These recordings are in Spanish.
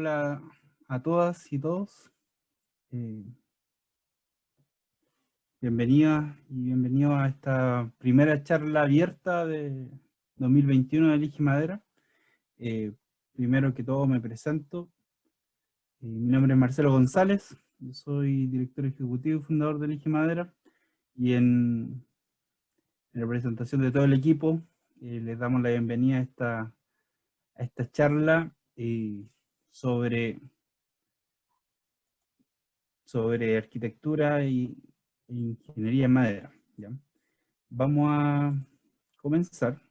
Hola a todas y todos. Bienvenidas y bienvenidos a esta primera charla abierta de 2021 de Elige Madera. Primero que todo me presento. Mi nombre es Marcelo González. Yo soy director ejecutivo y fundador de Elige Madera. Y en representación de todo el equipo, les damos la bienvenida a esta charla sobre arquitectura e ingeniería en madera, ¿ya? Vamos a comenzar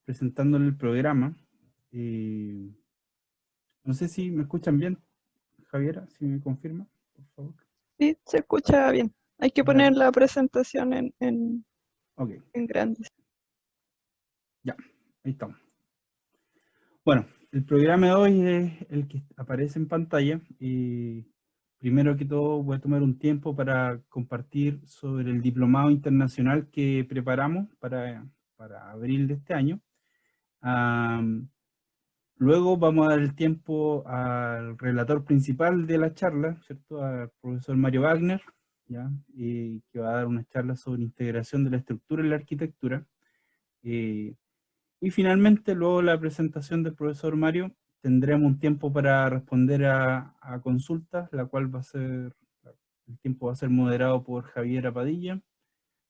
presentándole el programa. No sé si me escuchan bien, Javiera, si me confirma, por favor. Sí, se escucha bien. Hay que poner la presentación en grande. Ya, ahí estamos. Bueno, el programa de hoy es el que aparece en pantalla. Primero que todo voy a tomar un tiempo para compartir sobre el diplomado internacional que preparamos para abril de este año. Luego vamos a dar el tiempo al relator principal de la charla, ¿cierto? Al profesor Mario Wagner, ¿ya? Que va a dar una charla sobre integración de la estructura en la arquitectura. Y finalmente, luego la presentación del profesor Mario, tendremos un tiempo para responder a consultas, el tiempo va a ser moderado por Javiera Padilla,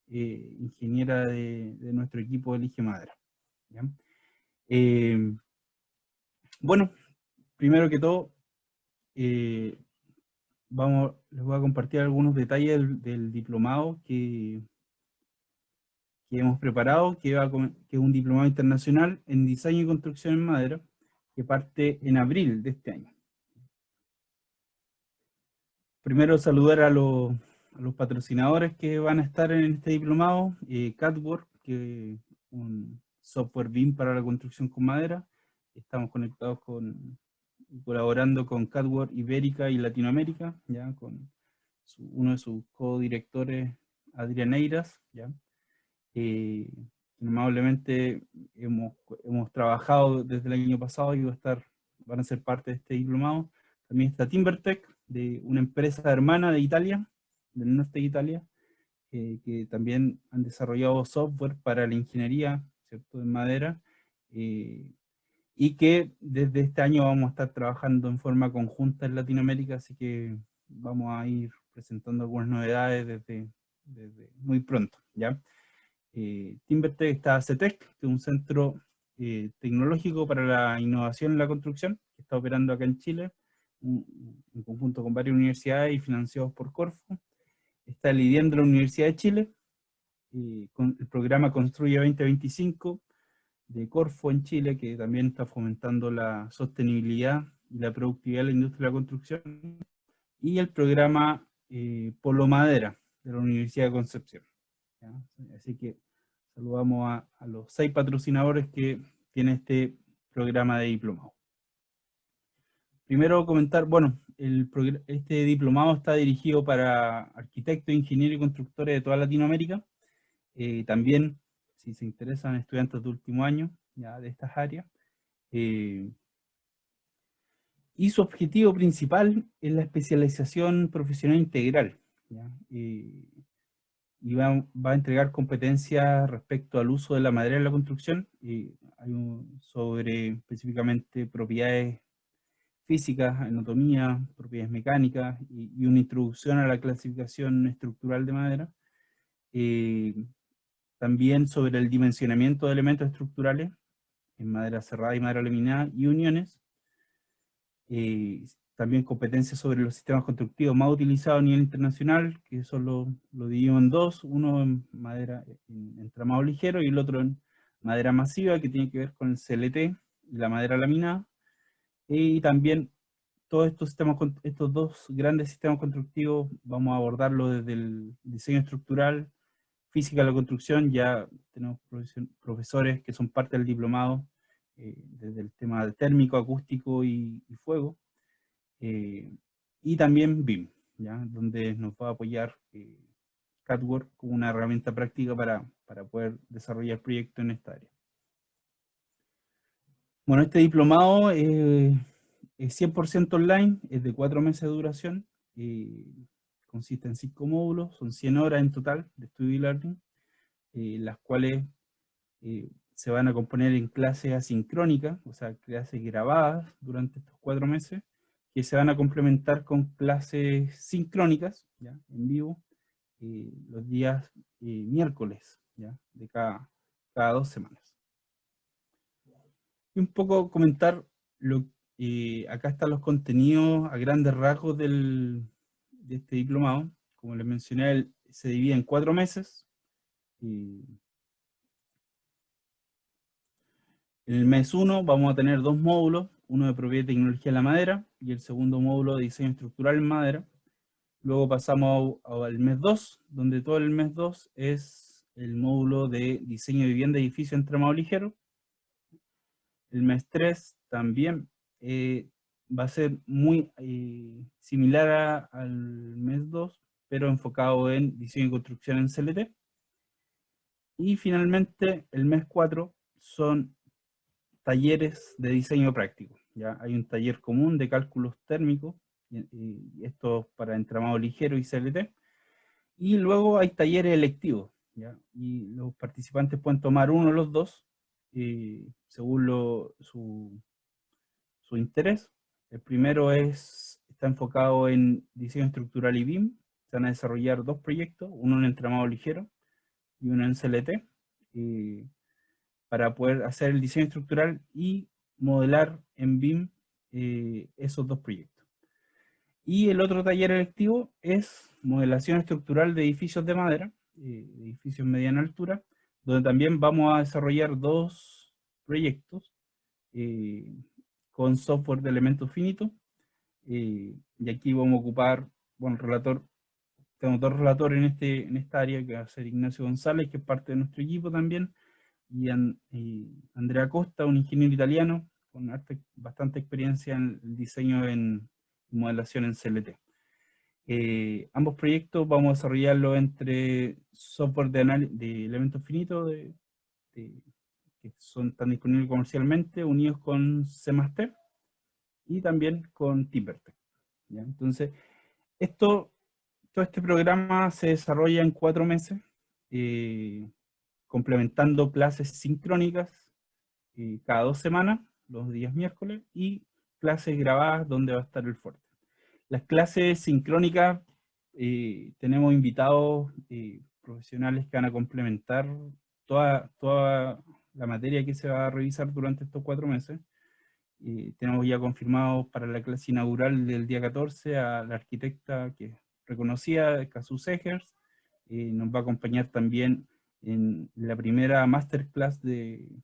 ingeniera de nuestro equipo de Elige Madera. ¿Ya? Bueno, primero que todo, les voy a compartir algunos detalles del diplomado que hemos preparado, que es un diplomado internacional en diseño y construcción en madera, que parte en abril de este año. Primero saludar a los patrocinadores que van a estar en este diplomado, CADWORK, que es un software BIM para la construcción con madera. Estamos conectados colaborando con CADWORK Ibérica y Latinoamérica, ya con uno de sus codirectores, Adrián Eiras, ya. Amablemente hemos trabajado desde el año pasado y van a ser parte de este diplomado. También está Timbertech, de una empresa hermana de Italia, del norte de Italia, que también han desarrollado software para la ingeniería, ¿cierto?, en madera, y que desde este año vamos a estar trabajando en forma conjunta en Latinoamérica, así que vamos a ir presentando algunas novedades desde muy pronto, ¿ya? Timbertech está CETEC, que es un centro tecnológico para la innovación en la construcción, que está operando acá en Chile, en conjunto con varias universidades y financiados por Corfo. Está el IDEM de la Universidad de Chile, con el programa Construye 2025 de Corfo en Chile, que también está fomentando la sostenibilidad y la productividad de la industria de la construcción, y el programa Polo Madera de la Universidad de Concepción. ¿Ya? Así que saludamos a los 6 patrocinadores que tiene este programa de diplomado. Primero comentar, bueno, este diplomado está dirigido para arquitectos, ingenieros y constructores de toda Latinoamérica. También, si se interesan, estudiantes de último año, ya de estas áreas. Y su objetivo principal es la especialización profesional integral, ¿ya? Y va a entregar competencias respecto al uso de la madera en la construcción, sobre específicamente propiedades físicas, anatomía, propiedades mecánicas, y una introducción a la clasificación estructural de madera. También sobre el dimensionamiento de elementos estructurales en madera cerrada y madera laminada y uniones. También competencias sobre los sistemas constructivos más utilizados a nivel internacional, que eso lo dividimos en dos, uno en madera en entramado ligero y el otro en madera masiva, que tiene que ver con el CLT y la madera laminada. Y también todos estos dos grandes sistemas constructivos vamos a abordarlo desde el diseño estructural, física de la construcción. Ya tenemos profesores que son parte del diplomado, desde el tema del térmico, acústico y fuego. Y también BIM, ¿ya? Donde nos va a apoyar CADWORK como una herramienta práctica para poder desarrollar proyectos en esta área. Bueno, este diplomado es 100% online, es de 4 meses de duración, consiste en 5 módulos, son 100 horas en total de estudio y learning, las cuales se van a componer en clases asincrónicas, o sea, clases grabadas durante estos 4 meses, que se van a complementar con clases sincrónicas, ¿ya? En vivo, los días miércoles, ¿ya? De cada 2 semanas. Y un poco comentar, acá están los contenidos a grandes rasgos de este diplomado. Como les mencioné, se divide en 4 meses. En el mes 1 vamos a tener 2 módulos, uno de propiedad y tecnología de la madera y el segundo módulo de diseño estructural en madera. Luego pasamos al mes 2, donde todo el mes 2 es el módulo de diseño de vivienda y edificio en entramado ligero. El mes 3 también va a ser muy similar al mes 2, pero enfocado en diseño y construcción en CLT. Y finalmente el mes 4 son talleres de diseño práctico. ¿Ya? Hay un taller común de cálculos térmicos, y esto para entramado ligero y CLT. Y luego hay talleres electivos, ¿ya? Y los participantes pueden tomar uno o los dos, según su interés. El primero está enfocado en diseño estructural y BIM. Se van a desarrollar 2 proyectos, uno en entramado ligero y uno en CLT, para poder hacer el diseño estructural y modelar en BIM esos 2 proyectos. Y el otro taller electivo es modelación estructural de edificios de madera, edificios mediana altura, donde también vamos a desarrollar 2 proyectos con software de elementos finitos. Y aquí vamos a ocupar, bueno, tenemos 2 relatores en esta área, que va a ser Ignacio González, que es parte de nuestro equipo también, y Andrea Costa, un ingeniero italiano con bastante experiencia en el diseño en modelación en CLT. Ambos proyectos vamos a desarrollarlo entre software de elementos finitos que están disponibles comercialmente, unidos con CMaster y también con TimberTech. ¿Ya? Entonces, todo este programa se desarrolla en 4 meses, complementando clases sincrónicas cada 2 semanas, los días miércoles, y clases grabadas donde va a estar el fuerte. Las clases sincrónicas, tenemos invitados profesionales que van a complementar toda la materia que se va a revisar durante estos 4 meses. Tenemos ya confirmado para la clase inaugural del día 14 a la arquitecta que es reconocida, Kazu Segers. Nos va a acompañar también en la primera masterclass del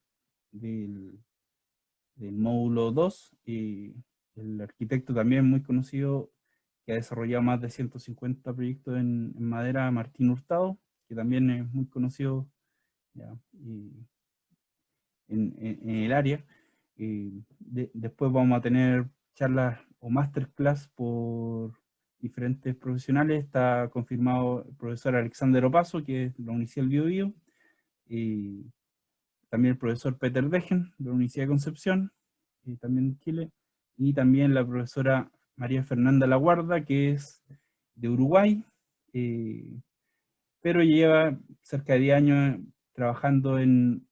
módulo 2, el arquitecto también muy conocido, que ha desarrollado más de 150 proyectos en madera, Martín Hurtado, que también es muy conocido, ya, en el área. Después vamos a tener charlas o masterclass por diferentes profesionales. Está confirmado el profesor Alexander Opaso, que es de la Universidad del Biobío, también el profesor Peter Dejen, de la Universidad de Concepción, también de Chile, y también la profesora María Fernanda Laguarda, que es de Uruguay, pero lleva cerca de 10 años trabajando en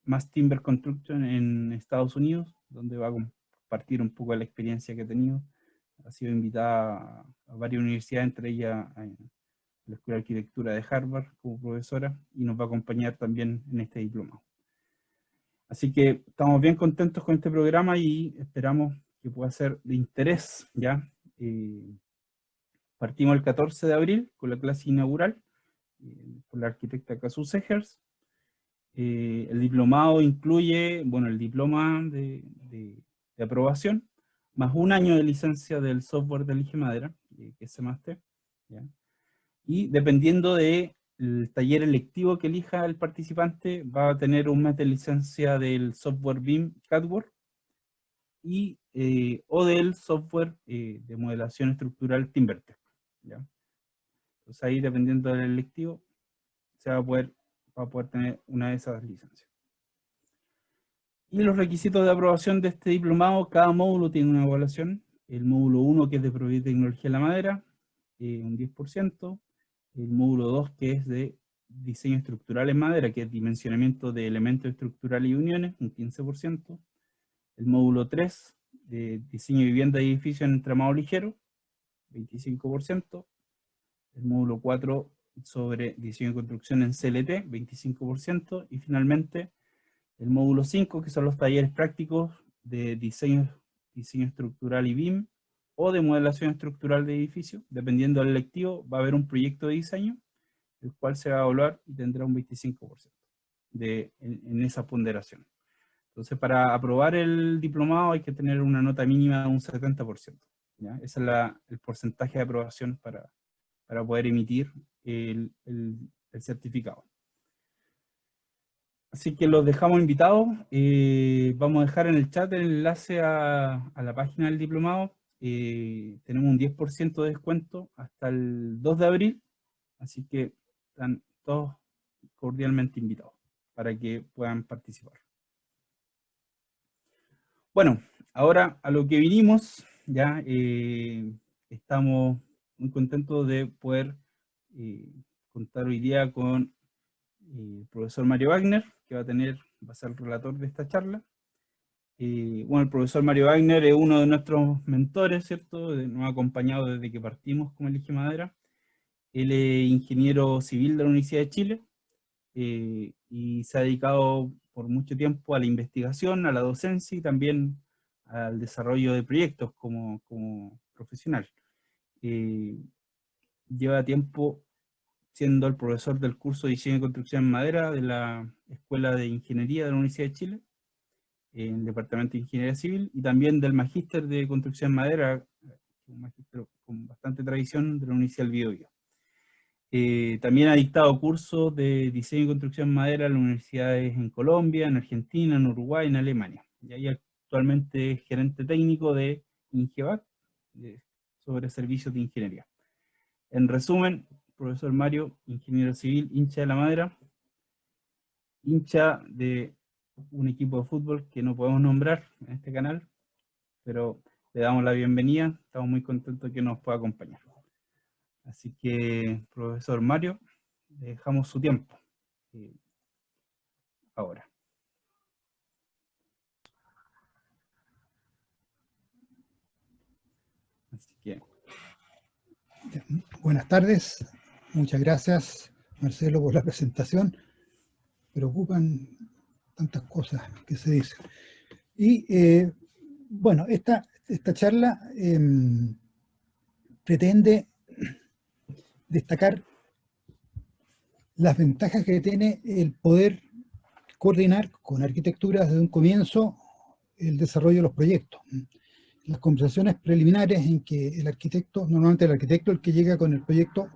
Mass Timber Construction en Estados Unidos, donde va a compartir un poco la experiencia que ha tenido. Ha sido invitada a varias universidades, entre ellas a la Escuela de Arquitectura de Harvard como profesora, y nos va a acompañar también en este diplomado. Así que estamos bien contentos con este programa y esperamos que pueda ser de interés, ¿ya? Partimos el 14 de abril con la clase inaugural por la arquitecta Kazu Segers. El diplomado incluye, bueno, el diploma de aprobación, más 1 año de licencia del software de Elige Madera, que es CMaster, ¿ya? Y dependiendo del taller electivo que elija el participante, va a tener 1 mes de licencia del software BIM CADWORK o del software de modelación estructural TimberTech, ¿ya? Entonces ahí, dependiendo del electivo, va a poder tener una de esas licencias. Y los requisitos de aprobación de este diplomado, cada módulo tiene una evaluación. El módulo 1, que es de propiedad y tecnología de la madera, un 10%. El módulo 2, que es de diseño estructural en madera, que es dimensionamiento de elementos estructurales y uniones, un 15%. El módulo 3, de diseño de vivienda y edificios en entramado ligero, 25%. El módulo 4, sobre diseño y construcción en CLT, 25%. Y finalmente, el módulo 5, que son los talleres prácticos de diseño estructural y BIM, o de modelación estructural de edificios. Dependiendo del electivo, va a haber un proyecto de diseño, el cual se va a evaluar y tendrá un 25% en esa ponderación. Entonces, para aprobar el diplomado hay que tener una nota mínima de un 70%. ¿Ya? Ese es el porcentaje de aprobación para poder emitir el certificado. Así que los dejamos invitados. Vamos a dejar en el chat el enlace a la página del diplomado. Tenemos un 10% de descuento hasta el 2 de abril. Así que están todos cordialmente invitados para que puedan participar. Bueno, ahora a lo que vinimos, ya estamos muy contentos de poder contar hoy día con el profesor Mario Wagner, que va a ser el relator de esta charla. Bueno, el profesor Mario Wagner es uno de nuestros mentores, ¿cierto? Nos ha acompañado desde que partimos como Elige Madera. Él es ingeniero civil de la Universidad de Chile y se ha dedicado por mucho tiempo a la investigación, a la docencia y también al desarrollo de proyectos como profesional. Lleva tiempo siendo el profesor del curso de Diseño y Construcción en Madera de la Escuela de Ingeniería de la Universidad de Chile, en el Departamento de Ingeniería Civil, y también del Magíster de Construcción en Madera, un magíster con bastante tradición de la Universidad del Biobío. También ha dictado cursos de diseño y construcción en madera en las universidades en Colombia, en Argentina, en Uruguay, en Alemania. Y ahí actualmente es gerente técnico de INGEVAC, sobre servicios de ingeniería. En resumen, profesor Mario, ingeniero civil, hincha de la madera, hincha de un equipo de fútbol que no podemos nombrar en este canal, pero le damos la bienvenida, estamos muy contentos de que nos pueda acompañar. Así que, profesor Mario, le dejamos su tiempo. Ahora. Así que... Buenas tardes, muchas gracias Marcelo por la presentación. Preocupan tantas cosas que se dicen. Y bueno, esta charla pretende destacar las ventajas que tiene el poder coordinar con arquitectura desde un comienzo el desarrollo de los proyectos. Las conversaciones preliminares en que el arquitecto, normalmente el arquitecto el que llega con el proyecto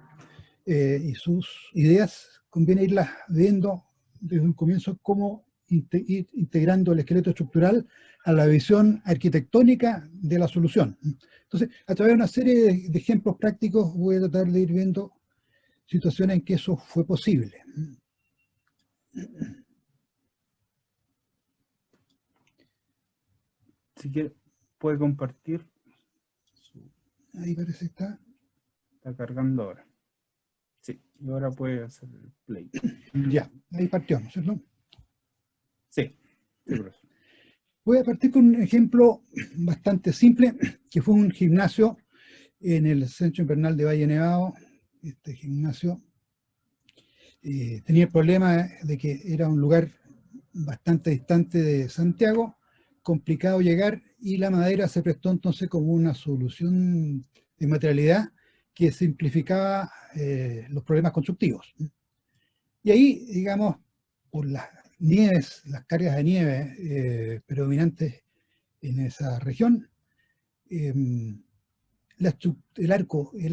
y sus ideas, conviene irlas viendo desde un comienzo cómo ir integrando el esqueleto estructural a la visión arquitectónica de la solución. Entonces, a través de una serie de ejemplos prácticos voy a tratar de ir viendo situaciones en que eso fue posible. Si quiere, puede compartir. Ahí parece que está. Está cargando ahora. Sí, y ahora puede hacer el play. Ya, ahí partió, ¿no es cierto? Sí, sí, profesor. Voy a partir con un ejemplo bastante simple, que fue un gimnasio en el Centro Invernal de Valle Nevado. Este gimnasio tenía el problema de que era un lugar bastante distante de Santiago, complicado llegar, y la madera se prestó entonces como una solución de materialidad que simplificaba los problemas constructivos. Y ahí, digamos, por las nieves, las cargas de nieve predominantes en esa región, el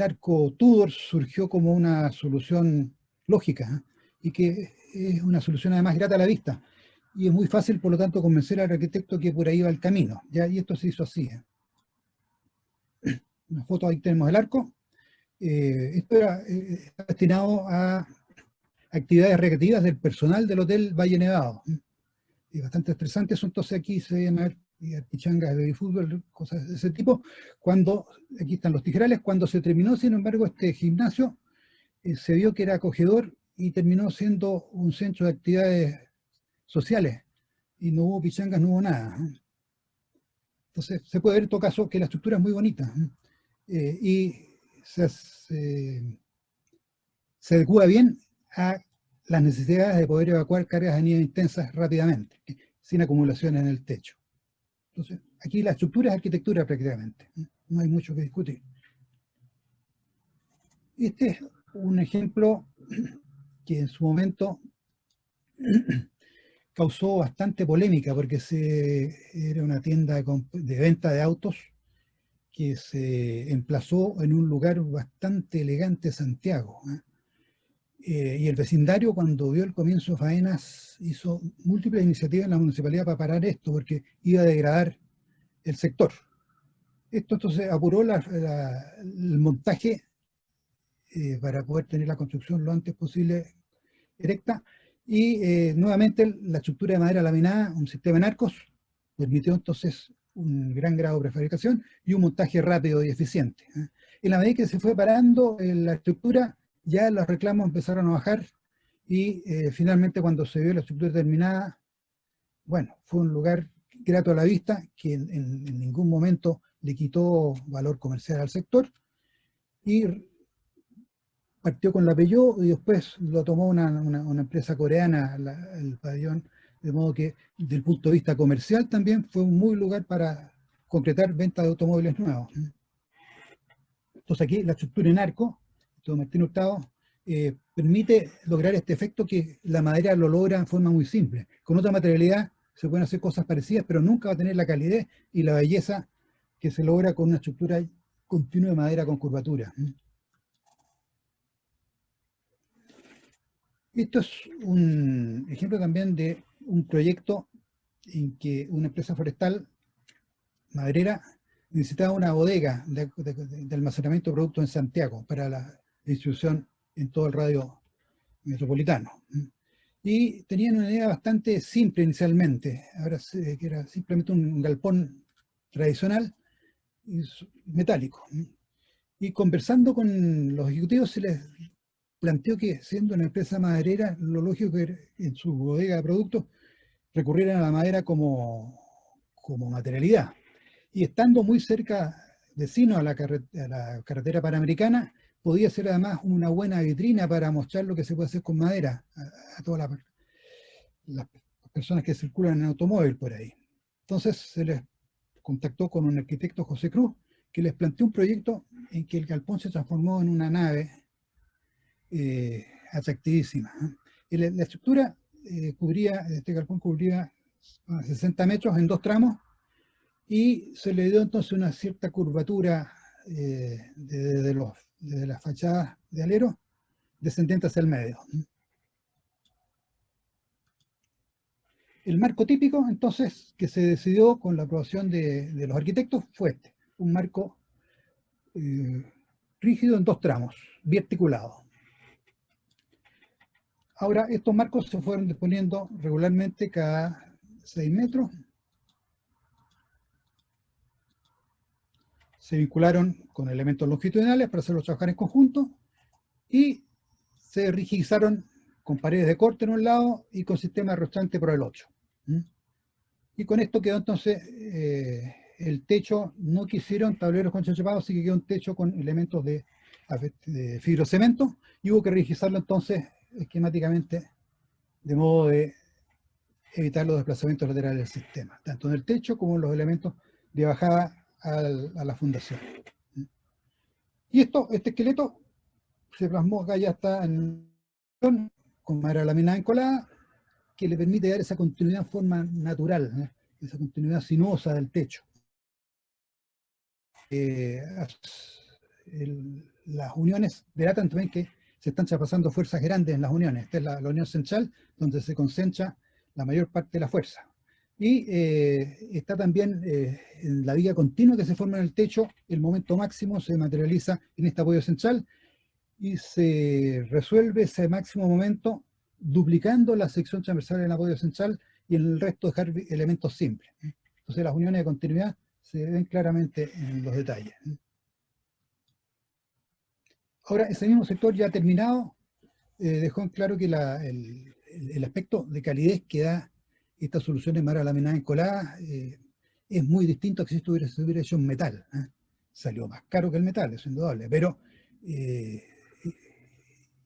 arco Tudor surgió como una solución lógica, y que es una solución además grata a la vista. Y es muy fácil, por lo tanto, convencer al arquitecto que por ahí va el camino. ¿Ya? Y esto se hizo así. Una foto, ahí tenemos el arco. Esto era destinado a actividades recreativas del personal del Hotel Valle Nevado. bastante estresantes. Entonces aquí se ven a ver pichangas de fútbol, cosas de ese tipo. Cuando, aquí están los tijerales, cuando se terminó, sin embargo, este gimnasio, se vio que era acogedor y terminó siendo un centro de actividades sociales. Y no hubo pichangas, no hubo nada. Entonces se puede ver en todo caso que la estructura es muy bonita. Y se adecua bien a las necesidades de poder evacuar cargas de nieve intensas rápidamente, sin acumulación en el techo. Entonces, aquí la estructura es arquitectura prácticamente, no hay mucho que discutir. Este es un ejemplo que en su momento causó bastante polémica, porque era una tienda de venta de autos que se emplazó en un lugar bastante elegante de Santiago. Y el vecindario, cuando vio el comienzo de faenas, hizo múltiples iniciativas en la municipalidad para parar esto, porque iba a degradar el sector. Esto entonces apuró el montaje para poder tener la construcción lo antes posible erecta, y nuevamente la estructura de madera laminada, un sistema en arcos, permitió entonces un gran grado de prefabricación y un montaje rápido y eficiente. En la medida que se fue parando la estructura, ya los reclamos empezaron a bajar, y finalmente cuando se vio la estructura terminada, bueno, fue un lugar grato a la vista, que en ningún momento le quitó valor comercial al sector, y partió con la Peugeot y después lo tomó una empresa coreana, el pabellón, de modo que desde el punto de vista comercial también fue un muy lugar para concretar venta de automóviles nuevos. Entonces aquí la estructura en arco, don Martín Hurtado, permite lograr este efecto que la madera lo logra en forma muy simple. Con otra materialidad se pueden hacer cosas parecidas, pero nunca va a tener la calidez y la belleza que se logra con una estructura continua de madera con curvatura. Esto es un ejemplo también de un proyecto en que una empresa forestal maderera necesitaba una bodega de almacenamiento de productos en Santiago para la distribución en todo el radio metropolitano. Y tenían una idea bastante simple inicialmente, ahora que era simplemente un galpón tradicional y metálico. Y conversando con los ejecutivos se les planteó que, siendo una empresa maderera, lo lógico que en su bodega de productos recurrieran a la madera como materialidad. Y estando muy cerca, vecino a la carretera panamericana, podía ser además una buena vitrina para mostrar lo que se puede hacer con madera a todas las personas que circulan en automóvil por ahí. Entonces se les contactó con un arquitecto, José Cruz, que les planteó un proyecto en que el galpón se transformó en una nave atractivísima. Y la estructura este galpón cubría 60 metros en 2 tramos, y se le dio entonces una cierta curvatura desde las fachadas de alero descendiente hacia el medio. El marco típico, entonces, que se decidió con la aprobación de los arquitectos fue este, un marco rígido en 2 tramos, biarticulado. Ahora, estos marcos se fueron disponiendo regularmente cada 6 metros. Se vincularon con elementos longitudinales para hacerlos trabajar en conjunto, y se rigidizaron con paredes de corte en un lado y con sistema arrostrante por el otro. Y con esto quedó entonces el techo. No quisieron tableros con chachapados, así que quedó un techo con elementos de fibrocemento, y hubo que rigidizarlo entonces esquemáticamente, de modo de evitar los desplazamientos laterales del sistema, tanto en el techo como en los elementos de bajada a la fundación. Y este esqueleto se plasmó acá, ya está con madera laminada encolada, que le permite dar esa continuidad en forma natural, esa continuidad sinuosa del techo. Las uniones delatan también que se están traspasando fuerzas grandes en las uniones. Esta es la unión central, donde se concentra la mayor parte de la fuerza. Y está también en la viga continua que se forma en el techo. El momento máximo se materializa en este apoyo central, y se resuelve ese máximo momento duplicando la sección transversal en el apoyo central y en el resto dejar elementos simples. Entonces las uniones de continuidad se ven claramente en los detalles. Ahora, ese mismo sector ya terminado, dejó en claro que el aspecto de calidez que da estas soluciones madera laminada encolada es muy distinto a que si esto se hubiera hecho en metal. Salió más caro que el metal, es indudable, pero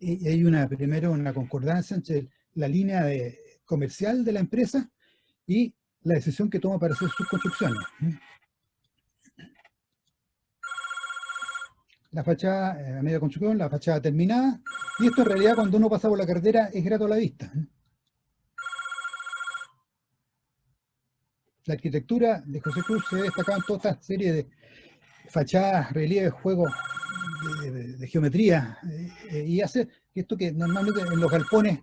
hay primero una concordancia entre la línea comercial de la empresa y la decisión que toma para hacer sus construcciones. La fachada a media construcción, la fachada terminada, y esto en realidad cuando uno pasa por la carretera es grato a la vista. La arquitectura de José Cruz se destacaba en toda esta serie de fachadas, relieves, juegos de geometría, y hace que esto que normalmente en los galpones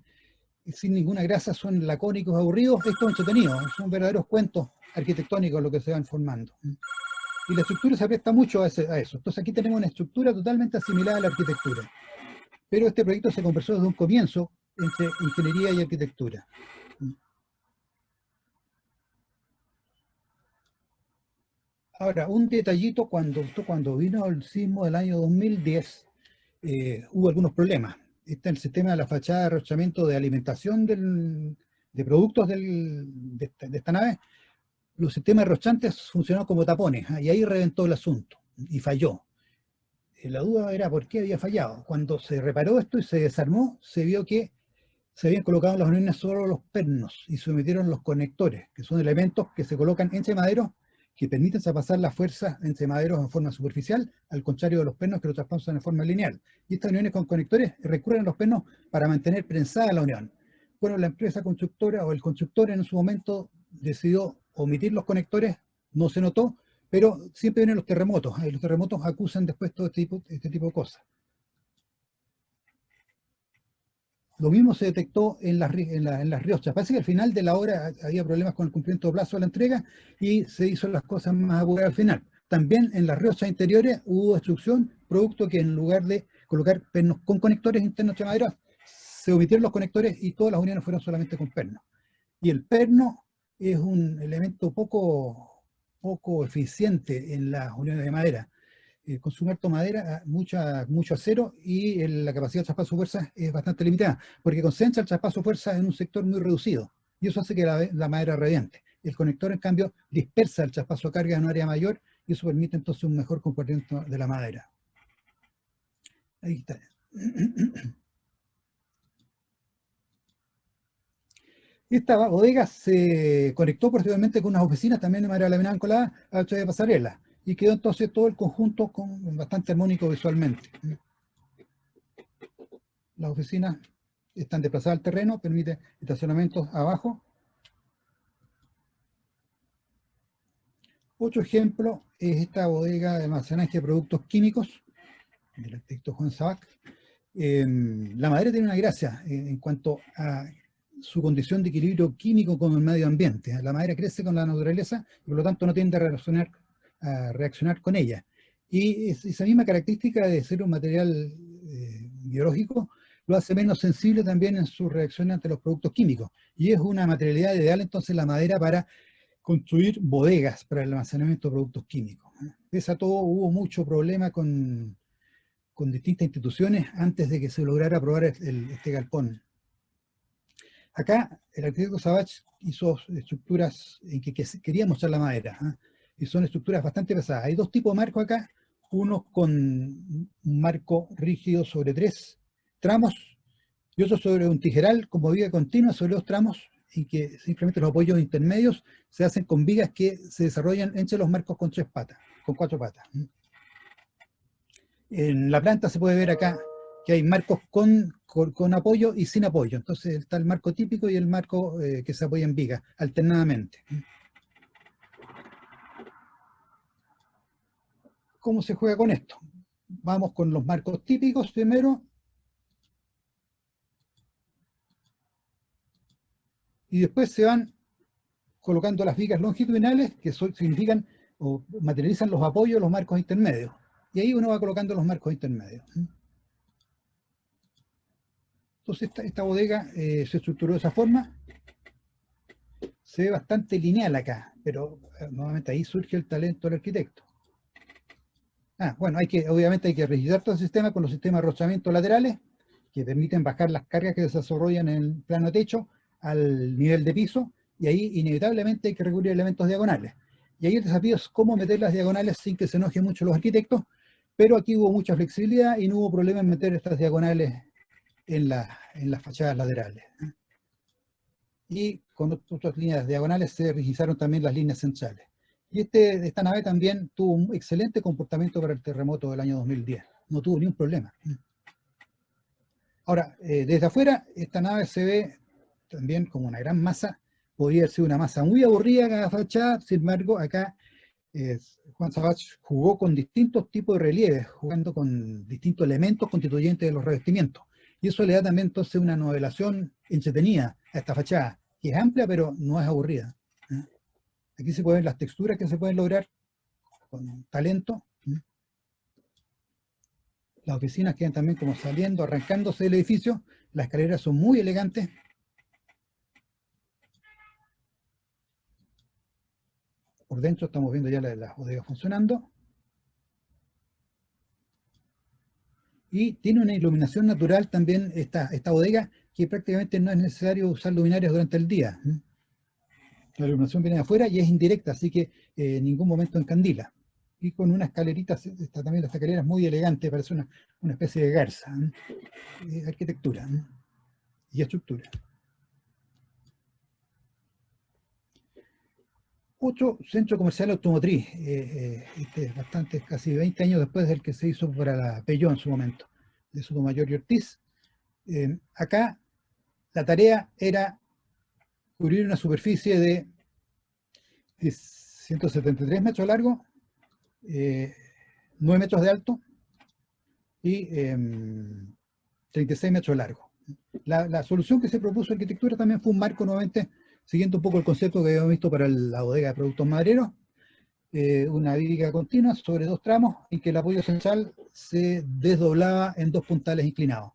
sin ninguna grasa son lacónicos, aburridos, esto es entretenido, son verdaderos cuentos arquitectónicos lo que se van formando. Y la estructura se presta mucho a eso. Entonces aquí tenemos una estructura totalmente asimilada a la arquitectura. Pero este proyecto se conversó desde un comienzo entre ingeniería y arquitectura. Ahora, un detallito, cuando vino el sismo del año 2010, hubo algunos problemas. Está el sistema de la fachada de arrochamiento de alimentación de productos de esta nave. Los sistemas arrochantes funcionaron como tapones, y ahí reventó el asunto, y falló. La duda era por qué había fallado. Cuando se reparó esto y se desarmó, se vio que se habían colocado en las uniones solo los pernos, y se metieron los conectores, que son elementos que se colocan entre maderos, que permiten traspasar las fuerzas entre maderos en forma superficial, al contrario de los pernos que lo traspasan en forma lineal. Y estas uniones con conectores recurren a los pernos para mantener prensada la unión. Bueno, la empresa constructora o el constructor en su momento decidió omitir los conectores, no se notó, pero siempre vienen los terremotos, y los terremotos acusan después todo este tipo de cosas. Lo mismo se detectó en las riochas. Parece que al final de la obra había problemas con el cumplimiento de plazo de la entrega y se hizo las cosas más apuradas al final. También en las riochas interiores hubo destrucción, producto que en lugar de colocar pernos con conectores internos de madera, se omitieron los conectores y todas las uniones fueron solamente con pernos. Y el perno es un elemento poco eficiente en las uniones de madera. Consume harto madera, mucho acero, y la capacidad de traspaso de fuerza es bastante limitada, porque concentra el traspaso de fuerza en un sector muy reducido, y eso hace que la madera reviente. El conector, en cambio, dispersa el traspaso de carga en un área mayor, y eso permite entonces un mejor comportamiento de la madera. Ahí está. Esta bodega se conectó posteriormente con unas oficinas también de madera laminada encolada a través de pasarela, y quedó entonces todo el conjunto bastante armónico visualmente. Las oficinas están desplazadas al terreno, permite estacionamientos abajo. Otro ejemplo es esta bodega de almacenaje de productos químicos del arquitecto Juan Sabac. La madera tiene una gracia en cuanto a su condición de equilibrio químico con el medio ambiente. La madera crece con la naturaleza y por lo tanto no tiende a reaccionar con ella. Y esa misma característica de ser un material biológico lo hace menos sensible también en su reacción ante los productos químicos. Y es una materialidad ideal entonces la madera para construir bodegas para el almacenamiento de productos químicos. Pese a todo, hubo mucho problema con distintas instituciones antes de que se lograra aprobar este galpón. Acá el arquitecto Savach hizo estructuras en que quería mostrar la madera, y son estructuras bastante pesadas. Hay dos tipos de marcos acá, uno con un marco rígido sobre 3 tramos y otro sobre un tijeral como viga continua sobre 2 tramos, y que simplemente los apoyos intermedios se hacen con vigas que se desarrollan entre los marcos con 4 patas. En la planta se puede ver acá que hay marcos con apoyo y sin apoyo. Entonces está el marco típico y el marco que se apoya en vigas, alternadamente. ¿Cómo se juega con esto? Vamos con los marcos típicos primero. Y después se van colocando las vigas longitudinales, que significan o materializan los apoyos de los marcos intermedios. Y ahí uno va colocando los marcos intermedios. Entonces esta bodega se estructuró de esa forma. se ve bastante lineal acá, pero nuevamente ahí surge el talento del arquitecto. Bueno, obviamente hay que registrar todo el sistema con los sistemas de arrochamiento laterales, que permiten bajar las cargas que se desarrollan en el plano techo al nivel de piso, y ahí inevitablemente hay que recurrir a elementos diagonales. Y ahí el desafío es cómo meter las diagonales sin que se enojen mucho los arquitectos, pero aquí hubo mucha flexibilidad y no hubo problema en meter estas diagonales en las fachadas laterales. Y con otras líneas diagonales se rigizaron también las líneas centrales. Y esta nave también tuvo un excelente comportamiento para el terremoto del año 2010. No tuvo ni un problema. Ahora, desde afuera, esta nave se ve también como una gran masa. Podría haber sido una masa muy aburrida cada fachada. Sin embargo, acá Juan Savach jugó con distintos tipos de relieves, jugando con distintos elementos constituyentes de los revestimientos. Y eso le da también entonces una novelación entretenida a esta fachada, que es amplia pero no es aburrida. Aquí se pueden ver las texturas que se pueden lograr con talento. Las oficinas quedan también como saliendo, arrancándose del edificio. Las escaleras son muy elegantes. Por dentro estamos viendo ya las bodegas funcionando. Y tiene una iluminación natural también esta bodega, que prácticamente no es necesario usar luminarias durante el día. La iluminación viene de afuera y es indirecta, así que en ningún momento encandila. Y con una escalerita, también la escalera es muy elegante, parece una especie de garza. Arquitectura y estructura. Otro centro comercial automotriz, bastante, casi 20 años después del que se hizo para la Peugeot en su momento, de Sotomayor y Ortiz. Acá la tarea era cubrir una superficie de 173 metros de largo, 9 metros de alto y 36 metros de largo. La solución que se propuso en arquitectura también fue un marco nuevamente, siguiendo un poco el concepto que habíamos visto para la bodega de productos madereros, una viga continua sobre 2 tramos en que el apoyo central se desdoblaba en 2 puntales inclinados.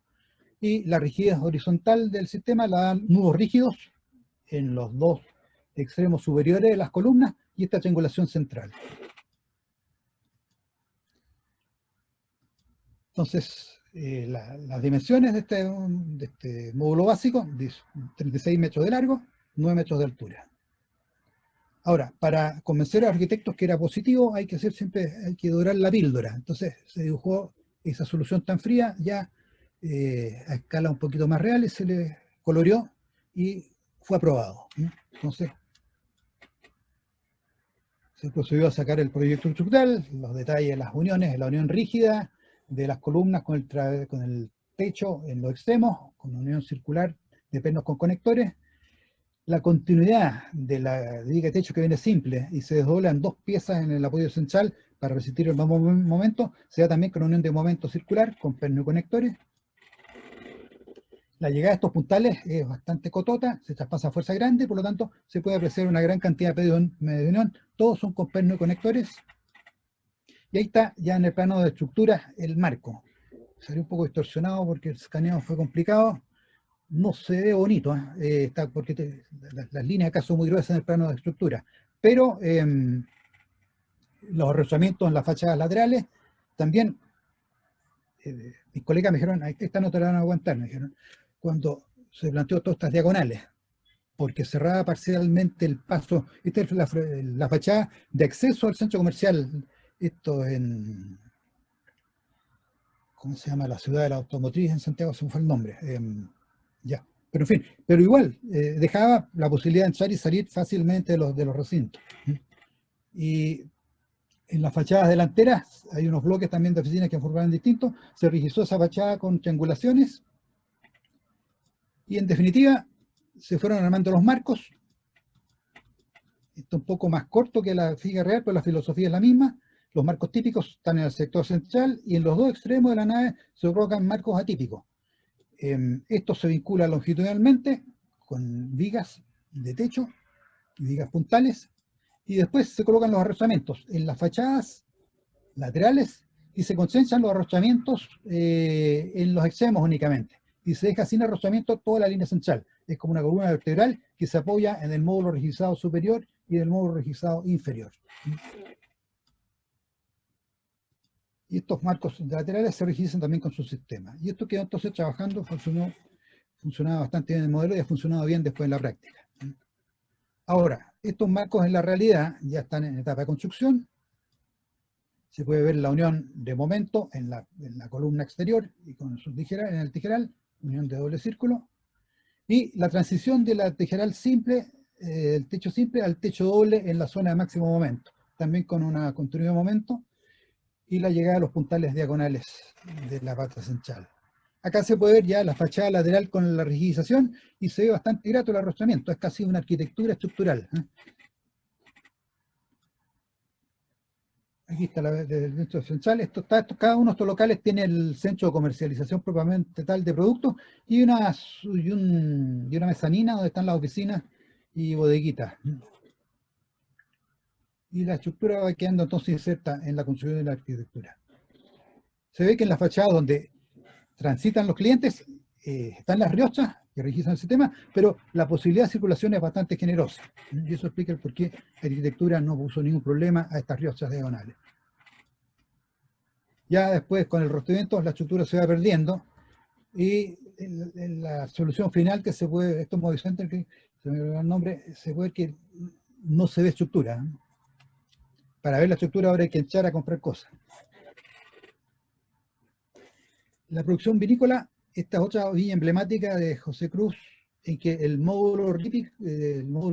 Y la rigidez horizontal del sistema la dan nudos rígidos en los 2 extremos superiores de las columnas y esta triangulación central. Entonces, las dimensiones de este módulo básico, 36 metros de largo, 9 metros de altura. Ahora, para convencer a los arquitectos que era positivo, hay que dorar la píldora. Entonces se dibujó esa solución tan fría ya a escala un poquito más real y se le coloreó y fue aprobado. Entonces se procedió a sacar el proyecto estructural, los detalles de las uniones, la unión rígida de las columnas con el techo en los extremos, con una unión circular de pernos con conectores, la continuidad de la viga de techo que viene simple y se desdobla en 2 piezas en el apoyo central para resistir el mismo momento, se da también con unión de momento circular con perno y conectores. La llegada de estos puntales es bastante cotota, se traspasa a fuerza grande, por lo tanto se puede apreciar una gran cantidad de unión, todos son con perno y conectores. Y ahí está ya en el plano de estructura el marco. Salió un poco distorsionado porque el escaneo fue complicado. No se ve bonito, porque las líneas acá son muy gruesas en el plano de estructura, pero los arrochamientos en las fachadas laterales también, mis colegas me dijeron, esta no te la van a aguantar, me dijeron, cuando se planteó todas estas diagonales, porque cerraba parcialmente el paso. Esta es la fachada de acceso al centro comercial, esto en, ¿cómo se llama? La ciudad de la automotriz en Santiago, se me fue el nombre. Ya, pero en fin, pero igual dejaba la posibilidad de entrar y salir fácilmente de los recintos. Y en las fachadas delanteras hay unos bloques también de oficinas que formaban distintos, se registró esa fachada con triangulaciones y en definitiva se fueron armando los marcos. Esto un poco más corto que la figura real, pero la filosofía es la misma. Los marcos típicos están en el sector central y en los 2 extremos de la nave se colocan marcos atípicos. Esto se vincula longitudinalmente con vigas de techo, vigas puntales, y después se colocan los arrochamientos en las fachadas laterales y se concentran los arrochamientos en los extremos únicamente. Y se deja sin arrochamiento toda la línea central. Es como una columna vertebral que se apoya en el módulo rigizado superior y en el módulo rigizado inferior. Y estos marcos laterales se rigidizan también con su sistema. Y esto quedó entonces trabajando, funcionaba bastante bien en el modelo y ha funcionado bien después en la práctica. Ahora, estos marcos en la realidad ya están en etapa de construcción. Se puede ver la unión de momento en la columna exterior y con su tijeral, en el tijeral, unión de doble círculo. Y la transición de la tijeral simple, el techo simple al techo doble en la zona de máximo momento. También con una continuidad de momento. Y la llegada a los puntales diagonales de la pata central. Acá se puede ver ya la fachada lateral con la rigidización y se ve bastante grato el arrostramiento. Es casi una arquitectura estructural. Aquí está el centro central. Cada uno de estos locales tiene el centro de comercialización propiamente tal de productos y una mezanina donde están las oficinas y bodeguitas. Y la estructura va quedando entonces inserta en la construcción de la arquitectura. Se ve que en la fachada donde transitan los clientes están las riochas que registran el sistema, pero la posibilidad de circulación es bastante generosa. Y eso explica el por qué la arquitectura no puso ningún problema a estas riochas diagonales. Ya después, con el rostamiento, la estructura se va perdiendo y en la solución final que se puede, estos Mobile Center, que se me olvidó el nombre, se puede ver que no se ve estructura. Para ver la estructura ahora hay que echar a comprar cosas. La producción vinícola, esta es otra vía emblemática de José Cruz, en que el módulo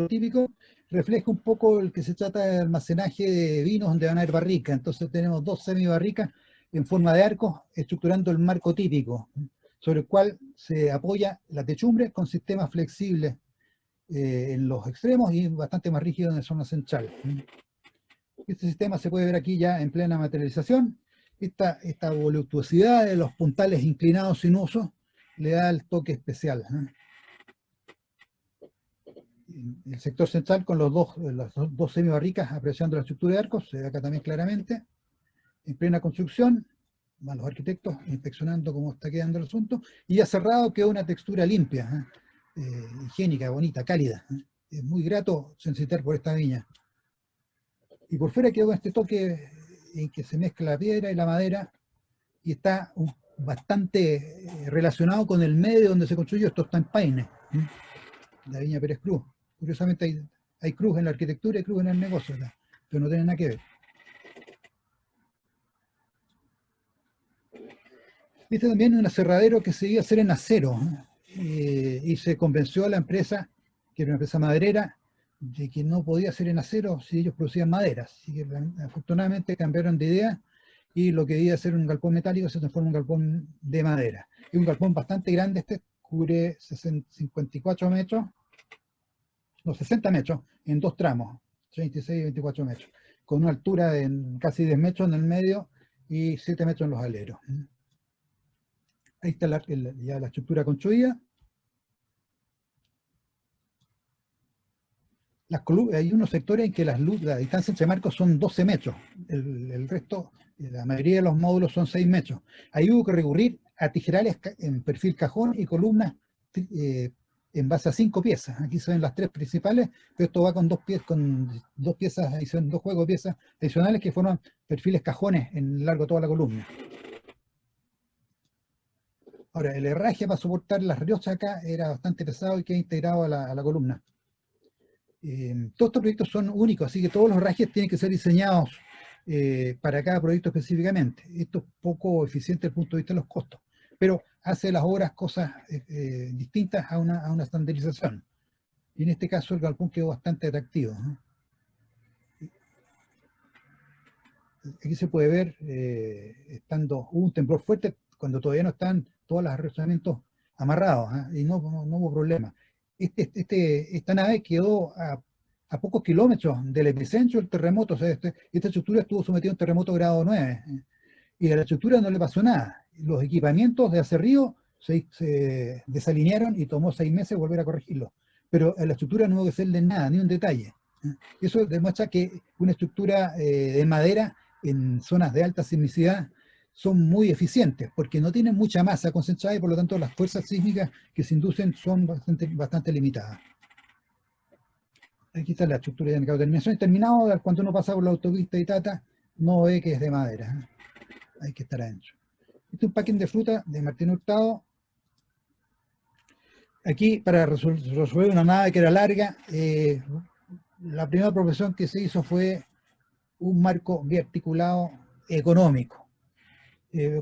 típico refleja un poco el que se trata de almacenaje de vinos donde van a haber barricas. Entonces tenemos dos semibarricas en forma de arcos estructurando el marco típico, sobre el cual se apoya la techumbre con sistemas flexibles en los extremos y bastante más rígidos en la zona central. Este sistema se puede ver aquí ya en plena materialización. Esta voluptuosidad de los puntales inclinados sinuosos le da el toque especial. El sector central con las dos semibarricas apreciando la estructura de arcos, se ve acá también claramente. En plena construcción, van los arquitectos inspeccionando cómo está quedando el asunto, y ya cerrado quedó una textura limpia, higiénica, bonita, cálida. Es muy grato transitar por esta viña. Y por fuera quedó este toque en que se mezcla la piedra y la madera, y está bastante relacionado con el medio donde se construyó. Esto está en Paine, la viña Pérez Cruz. Curiosamente hay cruz en la arquitectura y cruz en el negocio, pero no tienen nada que ver. Este también es un aserradero que se iba a hacer en acero, y se convenció a la empresa, que era una empresa maderera, de que no podía ser en acero si ellos producían madera. Así que afortunadamente cambiaron de idea y lo que debía ser un galpón metálico se transforma en un galpón de madera. Es un galpón bastante grande, cubre 54 metros, no, 60 metros en dos tramos, 36 y 24 metros, con una altura de casi 10 metros en el medio y 7 metros en los aleros. Ahí está ya la estructura construida. Hay unos sectores en que la distancia entre marcos son 12 metros. El resto, la mayoría de los módulos son 6 metros. Ahí hubo que recurrir a tijerales en perfil cajón y columnas en base a 5 piezas. Aquí se ven las 3 principales, pero esto va con dos piezas, dos juegos de piezas adicionales que forman perfiles cajones en largo de toda la columna. Ahora, el herraje para soportar las riochas acá era bastante pesado y queda integrado a la columna. Todos estos proyectos son únicos, así que todos los herrajes tienen que ser diseñados para cada proyecto específicamente. Esto es poco eficiente desde el punto de vista de los costos, pero hace las obras cosas distintas a una estandarización. Y en este caso el galpón quedó bastante atractivo, ¿no? Aquí se puede ver, hubo un temblor fuerte cuando todavía no están todos los arrestamientos amarrados, y no hubo problema. Esta nave quedó a pocos kilómetros del epicentro del terremoto. O sea, esta estructura estuvo sometida a un terremoto grado 9, y a la estructura no le pasó nada. Los equipamientos de acerrío se desalinearon y tomó 6 meses volver a corregirlo. Pero a la estructura no hubo que hacerle nada, ni un detalle. Eso demuestra que una estructura de madera en zonas de alta sismicidad son muy eficientes, porque no tienen mucha masa concentrada y por lo tanto las fuerzas sísmicas que se inducen son bastante limitadas. Aquí está la estructura de mercado de terminación. Y terminado, cuando uno pasa por la autopista Itata, no ve que es de madera. Hay que estar adentro. Este es un packing de fruta de Martín Hurtado. Aquí, para resolver una nave que era larga, la primera profesión que se hizo fue un marco biarticulado económico.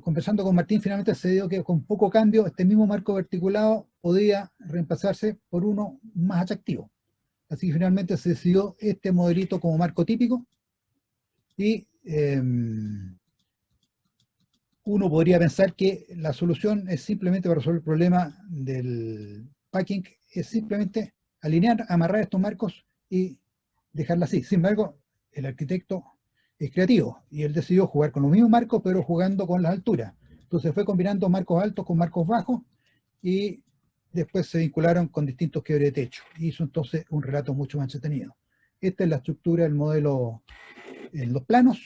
Conversando con Martín, finalmente se dio que con poco cambio, este mismo marco biarticulado podía reemplazarse por uno más atractivo. Así que finalmente se decidió este modelito como marco típico y uno podría pensar que la solución es simplemente para resolver el problema del packing, es simplemente alinear, amarrar estos marcos y dejarla así. Sin embargo, el arquitecto es creativo y él decidió jugar con los mismos marcos pero jugando con las alturas. Entonces fue combinando marcos altos con marcos bajos y después se vincularon con distintos quiebres de techo. Y hizo entonces un relato mucho más entretenido. Esta es la estructura del modelo en los planos.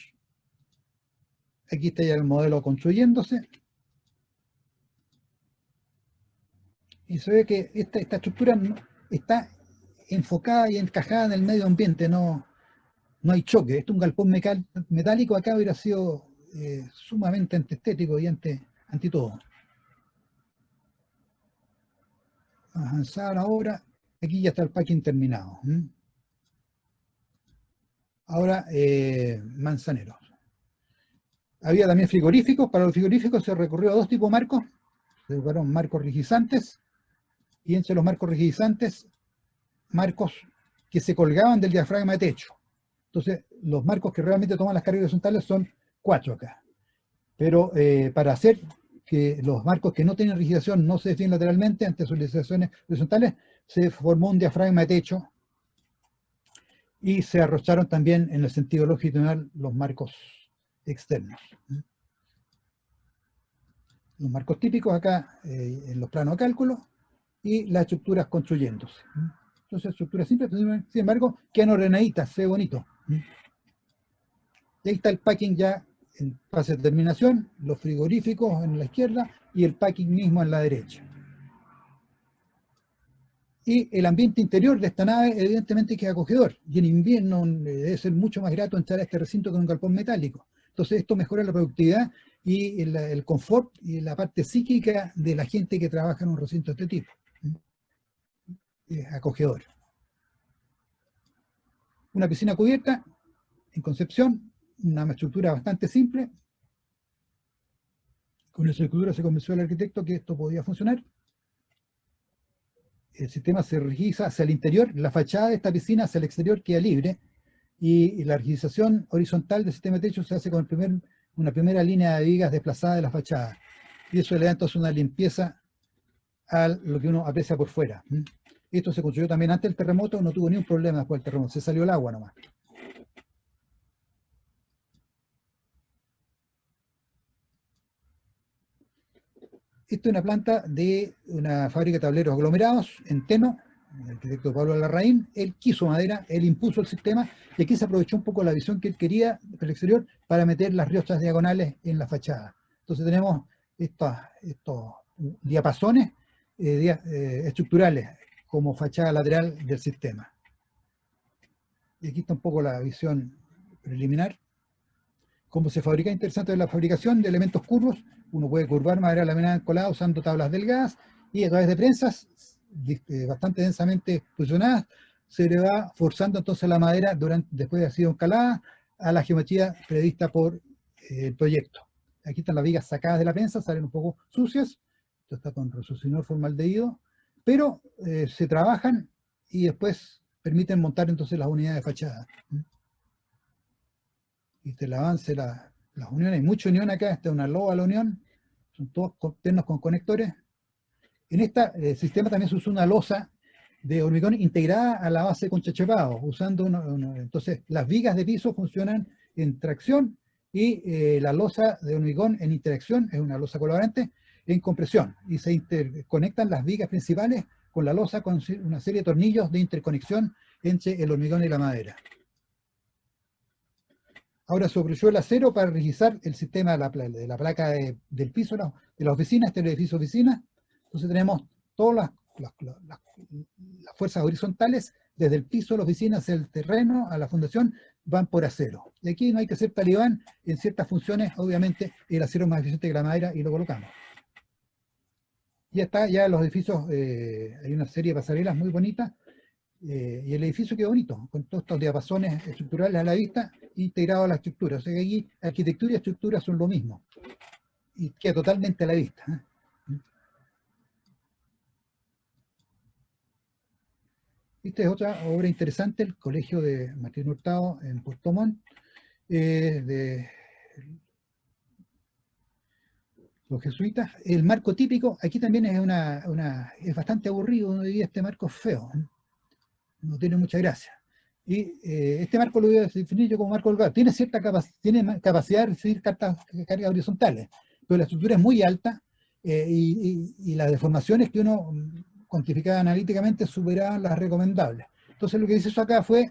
Aquí está ya el modelo construyéndose. Y se ve que esta estructura está enfocada y encajada en el medio ambiente, no hay choque. Esto es un galpón metálico, acá hubiera sido sumamente antiestético y anti todo. Avanzar ahora, aquí ya está el packing terminado. Ahora, manzaneros. Había también frigoríficos. Para los frigoríficos se recurrió a dos tipos de marcos. Se usaron marcos rigidizantes y entre los marcos rigidizantes, marcos que se colgaban del diafragma de techo. Entonces, los marcos que realmente toman las cargas horizontales son 4 acá. Pero para hacer que los marcos que no tienen rigidación no se desvíen lateralmente ante solicitaciones horizontales, se formó un diafragma de techo y se arrocharon también en el sentido longitudinal los marcos externos. Los marcos típicos acá en los planos de cálculo y las estructuras construyéndose. Entonces, estructuras simples, sin embargo, quedan ordenaditas, se ve bonito. Y ahí está el packing ya en fase de terminación, los frigoríficos en la izquierda y el packing mismo en la derecha. Y el ambiente interior de esta nave evidentemente que es acogedor, y en invierno debe ser mucho más grato entrar a este recinto con un galpón metálico. Entonces esto mejora la productividad y el confort y la parte psíquica de la gente que trabaja en un recinto de este tipo. Es acogedor. Una piscina cubierta en Concepción, una estructura bastante simple. Con esa estructura se convenció al arquitecto que esto podía funcionar. El sistema se rigidiza hacia el interior, la fachada de esta piscina hacia el exterior queda libre, y la rigidización horizontal del sistema de techo se hace con una primera línea de vigas desplazada de la fachada. Y eso le da entonces una limpieza a lo que uno aprecia por fuera. Esto se construyó también antes del terremoto, no tuvo ni un problema después del terremoto, se salió el agua nomás. Esto es una planta de una fábrica de tableros aglomerados en Teno, el arquitecto Pablo Larraín. Él quiso madera, él impuso el sistema, y aquí se aprovechó un poco la visión que él quería del exterior para meter las riochas diagonales en la fachada. Entonces tenemos estos diapasones estructurales como fachada lateral del sistema. Y aquí está un poco la visión preliminar. Cómo se fabrica, interesante la fabricación de elementos curvos. Uno puede curvar madera laminada encolada usando tablas delgadas y a través de prensas bastante densamente fusionadas se le va forzando entonces la madera después de haber sido encalada a la geometría prevista por el proyecto. Aquí están las vigas sacadas de la prensa, salen un poco sucias. Esto está con resucinor formaldehído, pero se trabajan y después permiten montar entonces las unidades de fachada. Viste el avance, las uniones, hay mucha unión acá, esta es una loba a la unión, son todos pernos con conectores. En este sistema también se usa una losa de hormigón integrada a la base con chachapado, usando entonces las vigas de piso funcionan en tracción y la losa de hormigón en interacción, es una losa colaborante, en compresión, y se interconectan las vigas principales con la losa con una serie de tornillos de interconexión entre el hormigón y la madera. Ahora se aprovechó el acero para rigidizar el sistema de la placa del piso de la oficina, este es el edificio oficina. Entonces tenemos todas las fuerzas horizontales, desde el piso de la oficina hacia el terreno, a la fundación, van por acero. Y aquí no hay que ser talibán, en ciertas funciones, obviamente, el acero es más eficiente que la madera y lo colocamos. Ya está, ya los edificios, hay una serie de pasarelas muy bonitas, y el edificio quedó bonito, con todos estos diapasones estructurales a la vista, integrados a la estructura. O sea que aquí arquitectura y estructura son lo mismo, y queda totalmente a la vista. Esta es otra obra interesante, el Colegio de Martín Hurtado en Puerto Montt, de los jesuitas. El marco típico, aquí también es bastante aburrido, uno diría este marco es feo, no tiene mucha gracia. Y este marco lo voy a definir yo como marco holgado. Tiene cierta capacidad de recibir cargas horizontales, pero la estructura es muy alta, y las deformaciones que uno cuantificaba analíticamente superaban las recomendables. Entonces lo que se hizo acá fue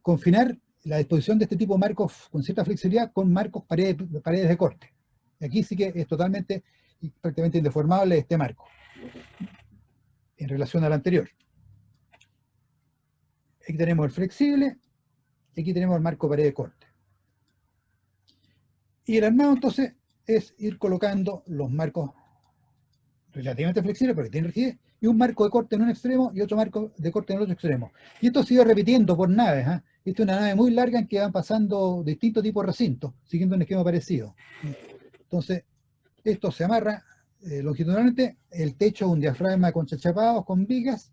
confinar la disposición de este tipo de marcos con cierta flexibilidad con marcos paredes de corte. Y aquí sí que es totalmente y prácticamente indeformable este marco en relación al anterior. Aquí tenemos el flexible, y aquí tenemos el marco pared de corte. Y el armado entonces es ir colocando los marcos relativamente flexibles porque tienen rigidez, y un marco de corte en un extremo y otro marco de corte en el otro extremo. Y esto se iba repitiendo por naves. Esta es una nave muy larga en que van pasando distintos tipos de recintos, siguiendo un esquema parecido. Entonces, esto se amarra longitudinalmente, el techo es un diafragma con chachapados, con vigas.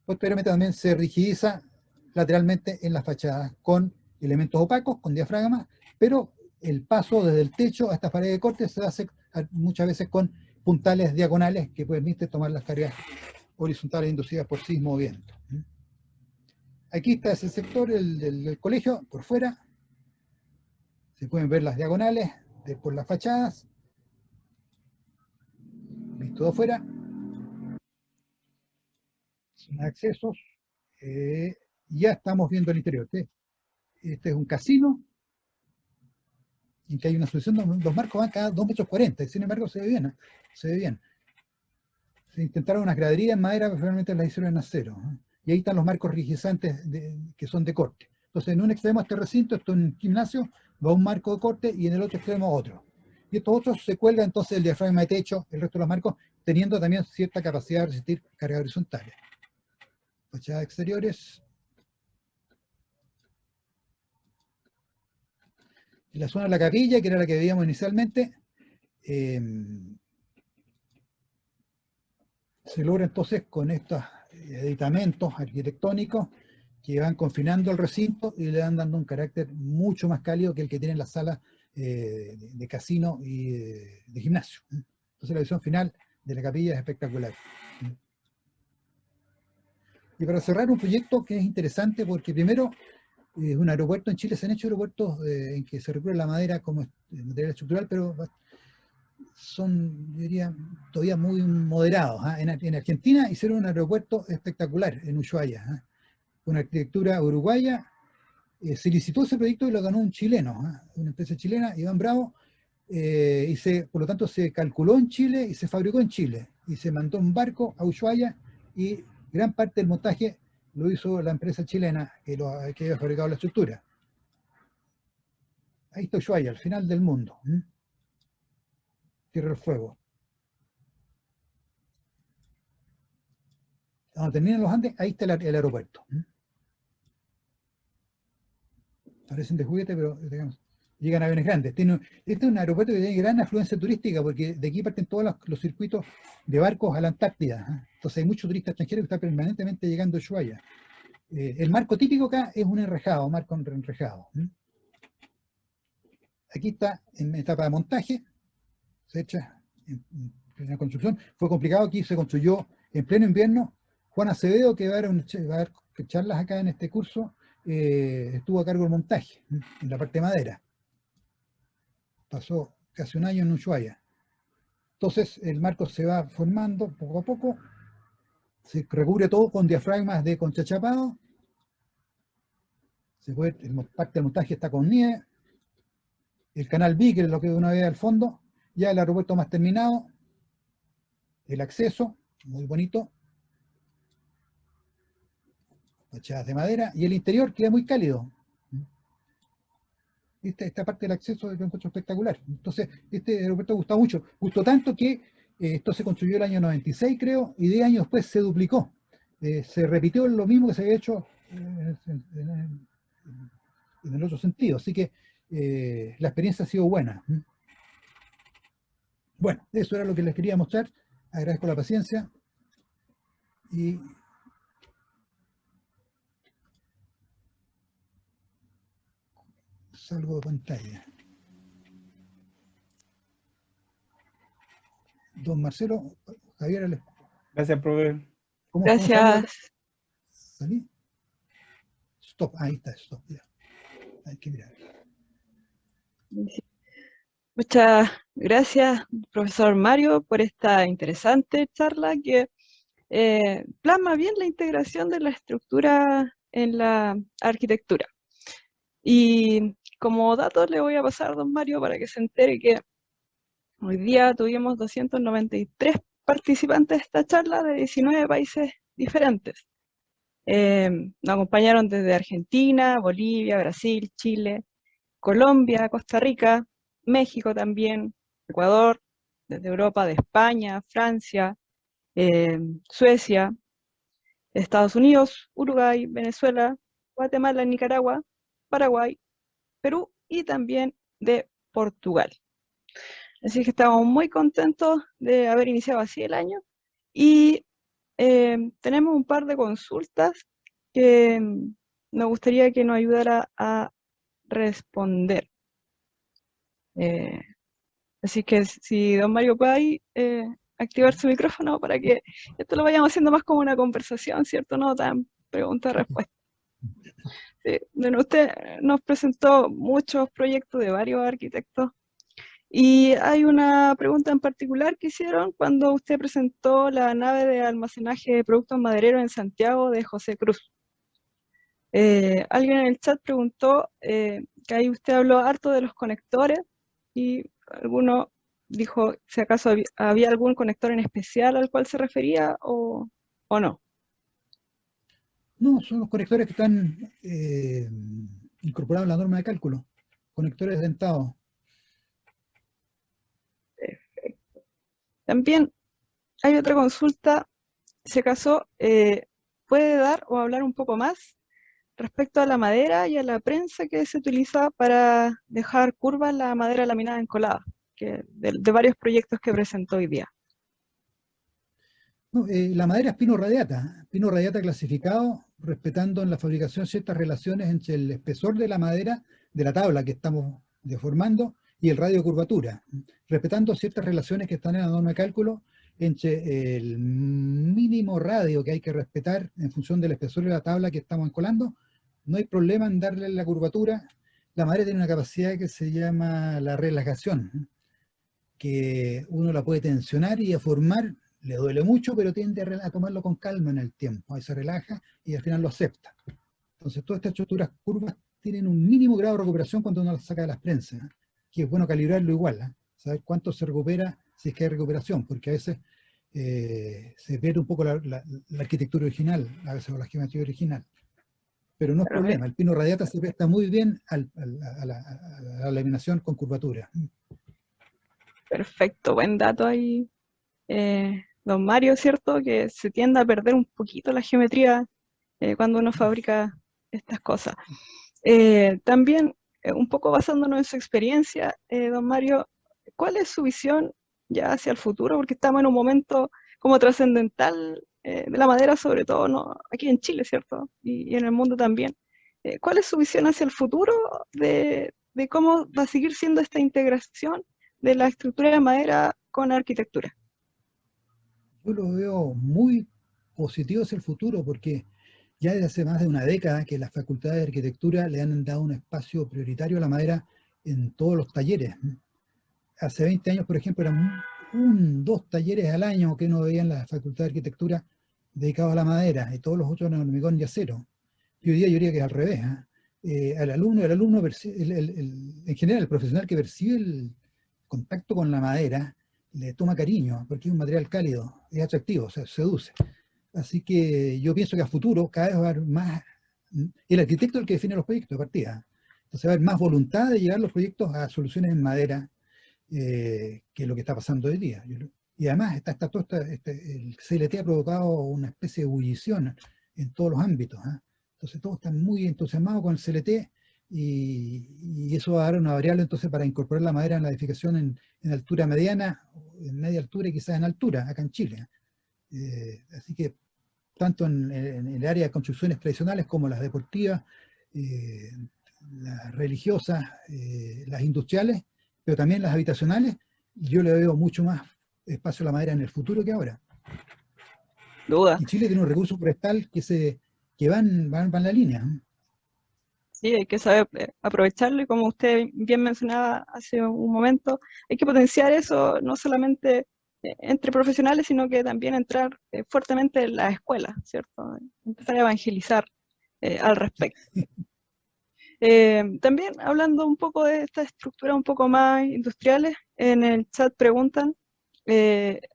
Posteriormente también se rigidiza lateralmente en las fachadas con elementos opacos, con diafragma, pero el paso desde el techo a estas paredes de corte se hace muchas veces con puntales diagonales que permiten tomar las cargas horizontales inducidas por sismo o viento. Aquí está ese sector del colegio, por fuera. Se pueden ver las diagonales por las fachadas. Visto de afuera. Son accesos. Ya estamos viendo el interior. Este es un casino en que hay una solución, los marcos van cada 2,40 metros, y sin embargo se ve bien, se ve bien. Se intentaron unas graderías en madera, pero realmente las hicieron en acero. Y ahí están los marcos rigidizantes que son de corte. Entonces, en un extremo de este recinto, esto es un gimnasio, va un marco de corte y en el otro extremo otro. Y estos otros se cuelgan entonces el diafragma de techo, el resto de los marcos, teniendo también cierta capacidad de resistir cargas horizontales. Fachadas exteriores. En la zona de la capilla, que era la que veíamos inicialmente, se logra entonces con estos aditamentos arquitectónicos que van confinando el recinto y le van dando un carácter mucho más cálido que el que tienen las salas de casino y de gimnasio. Entonces la visión final de la capilla es espectacular. Y para cerrar, un proyecto que es interesante porque primero es un aeropuerto. En Chile se han hecho aeropuertos en que se recurre la madera como material estructural, pero son, yo diría, todavía muy moderados. En Argentina hicieron un aeropuerto espectacular en Ushuaia, con arquitectura uruguaya. Se licitó ese proyecto y lo ganó un chileno, una empresa chilena, Iván Bravo, y por lo tanto se calculó en Chile y se fabricó en Chile, y se mandó un barco a Ushuaia, y gran parte del montaje lo hizo la empresa chilena que había fabricado la estructura. Ahí está Ushuaia, al final del mundo. Tierra del Fuego. Cuando terminan los Andes, ahí está el aeropuerto. Parecen de juguete, pero digamos, llegan aviones grandes. Este es un aeropuerto que tiene gran afluencia turística, porque de aquí parten todos los circuitos de barcos a la Antártida. Entonces hay muchos turistas extranjeros que están permanentemente llegando a Ushuaia. El marco típico acá es un enrejado, marco enrejado. Aquí está en etapa de montaje, se echa en plena construcción. Fue complicado, aquí se construyó en pleno invierno. Juan Acevedo, que va a dar charlas acá en este curso, estuvo a cargo del montaje, en la parte de madera. Pasó casi un año en Ushuaia. Entonces el marco se va formando poco a poco, se recubre todo con diafragmas de conchachapado, parte del montaje está con nieve, el canal B, que es lo que uno ve al fondo, ya el aeropuerto más terminado, el acceso, muy bonito, fachadas de madera, y el interior queda muy cálido. Esta parte del acceso yo encuentro espectacular. Entonces, este aeropuerto gustó mucho. Gustó tanto que esto se construyó el año 96, creo, y 10 años después se duplicó. Se repitió lo mismo que se había hecho en el otro sentido. Así que la experiencia ha sido buena. Bueno, eso era lo que les quería mostrar. Agradezco la paciencia. Y salgo de pantalla. Don Marcelo, Javier, Gracias, profe. ¿cómo salgo? Gracias. ¿Salí? Stop, ahí está, stop. Ya. Hay que mirar. Muchas gracias, profesor Mario, por esta interesante charla que plasma bien la integración de la estructura en la arquitectura. Y como datos le voy a pasar a don Mario para que se entere que hoy día tuvimos 293 participantes de esta charla de 19 países diferentes. Nos acompañaron desde Argentina, Bolivia, Brasil, Chile, Colombia, Costa Rica, México también, Ecuador, desde Europa, de España, Francia, Suecia, Estados Unidos, Uruguay, Venezuela, Guatemala, Nicaragua, Paraguay, Perú y también de Portugal. Así que estamos muy contentos de haber iniciado así el año y tenemos un par de consultas que nos gustaría que nos ayudara a responder. Así que si don Mario puede ahí activar su micrófono para que esto lo vayamos haciendo más como una conversación, ¿cierto? No tan pregunta-respuesta. Sí, bueno, usted nos presentó muchos proyectos de varios arquitectos y hay una pregunta en particular que hicieron cuando usted presentó la nave de almacenaje de productos madereros en Santiago de José Cruz. Alguien en el chat preguntó que ahí usted habló harto de los conectores y alguno dijo si acaso había algún conector en especial al cual se refería o no. No, son los conectores que están incorporados en la norma de cálculo. Conectores dentados. Perfecto. También hay otra consulta, si acaso puede dar o hablar un poco más respecto a la madera y a la prensa que se utiliza para dejar curvas la madera laminada encolada, que de varios proyectos que presentó hoy día. No, la madera es pino radiata clasificado, respetando en la fabricación ciertas relaciones entre el espesor de la madera, de la tabla que estamos deformando, y el radio de curvatura, respetando ciertas relaciones que están en la norma de cálculo entre el mínimo radio que hay que respetar en función del espesor de la tabla que estamos encolando. No hay problema en darle la curvatura. La madera tiene una capacidad que se llama la relajación, que uno la puede tensionar y deformar. Le duele mucho, pero tiende a tomarlo con calma en el tiempo. Ahí se relaja y al final lo acepta. Entonces, todas estas estructuras curvas tienen un mínimo grado de recuperación cuando uno las saca de las prensas, que es bueno calibrarlo igual, saber cuánto se recupera si es que hay recuperación, porque a veces se pierde un poco la arquitectura original, a veces la geometría original. Pero no es problema, el pino radiata se presta muy bien a la laminación con curvatura. Perfecto, buen dato ahí. Don Mario, ¿cierto? Que se tiende a perder un poquito la geometría cuando uno fabrica estas cosas. También, un poco basándonos en su experiencia, don Mario, ¿cuál es su visión ya hacia el futuro? Porque estamos en un momento como trascendental de la madera, sobre todo, ¿no? Aquí en Chile, ¿cierto? Y en el mundo también. ¿Cuál es su visión hacia el futuro de cómo va a seguir siendo esta integración de la estructura de madera con arquitectura? Yo lo veo muy positivo hacia el futuro, porque ya desde hace más de una década que las facultades de arquitectura le han dado un espacio prioritario a la madera en todos los talleres. Hace 20 años, por ejemplo, eran 2 talleres al año que uno veía en la facultad de arquitectura dedicados a la madera, y todos los otros eran hormigón y acero. Y hoy día yo diría que es al revés. al alumno, en general el profesional que percibe el contacto con la madera, le toma cariño, porque es un material cálido, es atractivo, o sea, seduce. Así que yo pienso que a futuro cada vez va a haber más, el arquitecto es el que define los proyectos de partida, entonces va a haber más voluntad de llevar los proyectos a soluciones en madera, que es lo que está pasando hoy día. Y además el CLT ha provocado una especie de ebullición en todos los ámbitos, ¿eh? Entonces todos están muy entusiasmados con el CLT y eso va a dar una variable entonces para incorporar la madera en la edificación en altura mediana, en media altura y quizás en altura, acá en Chile. Así que tanto en el área de construcciones tradicionales como las deportivas, las religiosas, las industriales, pero también las habitacionales, yo le veo mucho más espacio a la madera en el futuro que ahora. Duda. Y Chile tiene un recurso forestal que van en la línea. Sí, hay que saber aprovecharlo y como usted bien mencionaba hace un momento, hay que potenciar eso no solamente entre profesionales, sino que también entrar fuertemente en las escuelas, ¿cierto? Empezar a evangelizar al respecto. También hablando un poco de esta estructura un poco más industriales, en el chat preguntan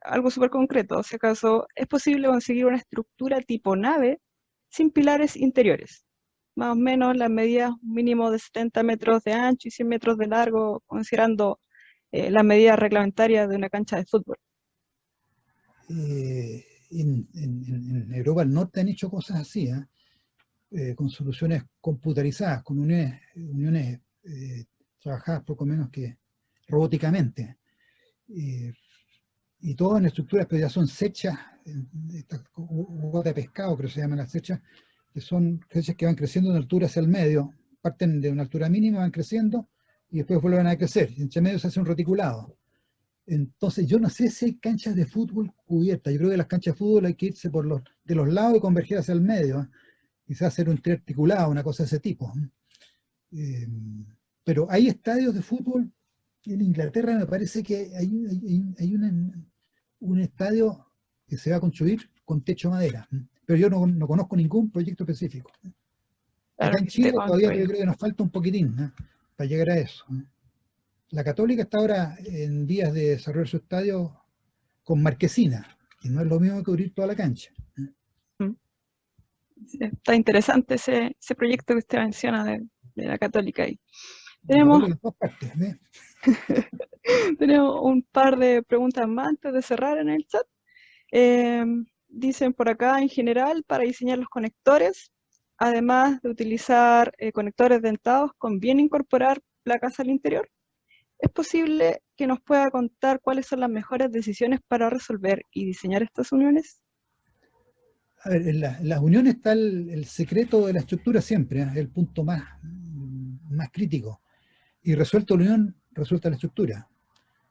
algo súper concreto, si acaso es posible conseguir una estructura tipo nave sin pilares interiores, más o menos las medidas mínimo de 70 metros de ancho y 100 metros de largo, considerando las medidas reglamentarias de una cancha de fútbol. En Europa del Norte han hecho cosas así, con soluciones computarizadas, con uniones trabajadas poco menos que robóticamente. Y todo en estructuras, pero ya son sechas, estas gotas de pescado, creo que se llaman las sechas, que son sechas que van creciendo en altura hacia el medio, parten de una altura mínima, van creciendo, y después vuelven a crecer, y entre medio se hace un reticulado. Entonces yo no sé si hay canchas de fútbol cubiertas, yo creo que las canchas de fútbol hay que irse de los lados y converger hacia el medio, quizás hacer un triarticulado, una cosa de ese tipo. Pero hay estadios de fútbol. En Inglaterra me parece que hay un estadio que se va a construir con techo de madera, pero yo no conozco ningún proyecto específico. Claro, Acá en que esté Chile todavía yo construido. creo que nos falta un poquitín para llegar a eso. La Católica está ahora en vías de desarrollar su estadio con marquesina, y no es lo mismo que cubrir toda la cancha. Sí, está interesante ese proyecto que usted menciona de la Católica ahí. La Tenemos Católica en todas partes, ¿ves? Tenemos un par de preguntas más antes de cerrar en el chat. Dicen por acá, en general, para diseñar los conectores, además de utilizar conectores dentados, ¿conviene incorporar placas al interior? ¿Es posible que nos pueda contar cuáles son las mejores decisiones para resolver y diseñar estas uniones? A ver, en las uniones está el secreto de la estructura siempre, es el punto más crítico. Y resuelto la unión, resuelta la estructura.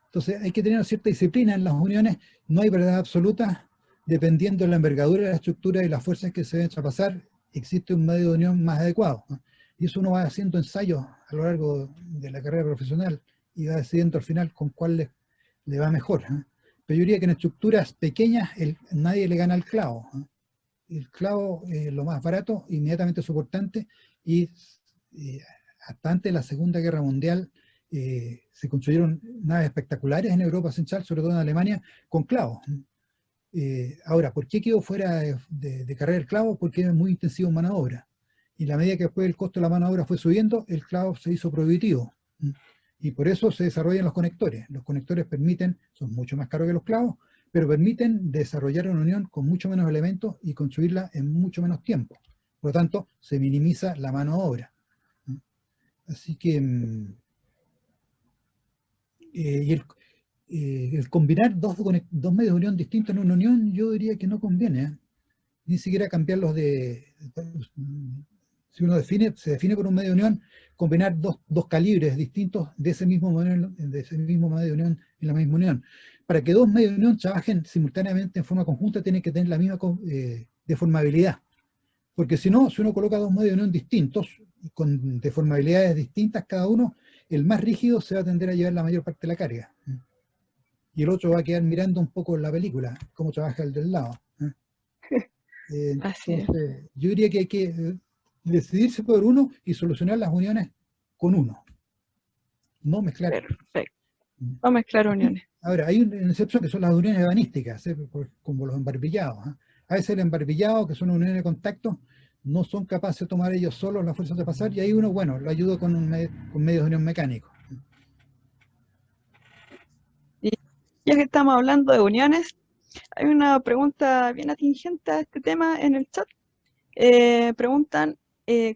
Entonces hay que tener cierta disciplina en las uniones, no hay verdad absoluta, dependiendo de la envergadura de la estructura y las fuerzas que se deben traspasar, existe un medio de unión más adecuado, ¿no? Y eso uno va haciendo ensayos a lo largo de la carrera profesional y va decidiendo al final con cuál le va mejor, ¿eh? Pero yo diría que en estructuras pequeñas nadie le gana al clavo, ¿eh? El clavo es lo más barato, inmediatamente soportante, y hasta antes de la Segunda Guerra Mundial se construyeron naves espectaculares en Europa Central, sobre todo en Alemania, con clavos. Ahora, ¿por qué quedó fuera de carrera el clavo? Porque es muy intensivo en mano de obra. Y a la medida que después el costo de la mano de obra fue subiendo, el clavo se hizo prohibitivo. Y por eso se desarrollan los conectores. Los conectores son mucho más caros que los clavos, pero permiten desarrollar una unión con mucho menos elementos y construirla en mucho menos tiempo. Por lo tanto, se minimiza la mano de obra. Así que el combinar dos medios de unión distintos en una unión, yo diría que no conviene, ¿eh? Ni siquiera cambiarlos si uno se define por un medio de unión, combinar dos calibres distintos de ese mismo medio de unión en la misma unión. Para que dos medios de unión trabajen simultáneamente en forma conjunta, tienen que tener la misma deformabilidad. Porque si no, si uno coloca dos medios de unión distintos, con deformabilidades distintas cada uno, el más rígido se va a tender a llevar la mayor parte de la carga. Y el otro va a quedar mirando un poco la película, cómo trabaja el del lado. Así es. Entonces, yo diría que hay que decidirse por uno y solucionar las uniones con uno. No mezclar. Perfecto. No mezclar uniones. Ahora, hay una excepción que son las uniones ebanísticas, como los embarbillados. A veces el embarbillado, que son uniones de contacto, no son capaces de tomar ellos solos la fuerza de pasar, y ahí uno, bueno, lo ayuda con medios de unión mecánicos. Y ya que estamos hablando de uniones, hay una pregunta bien atingente a este tema en el chat. Preguntan,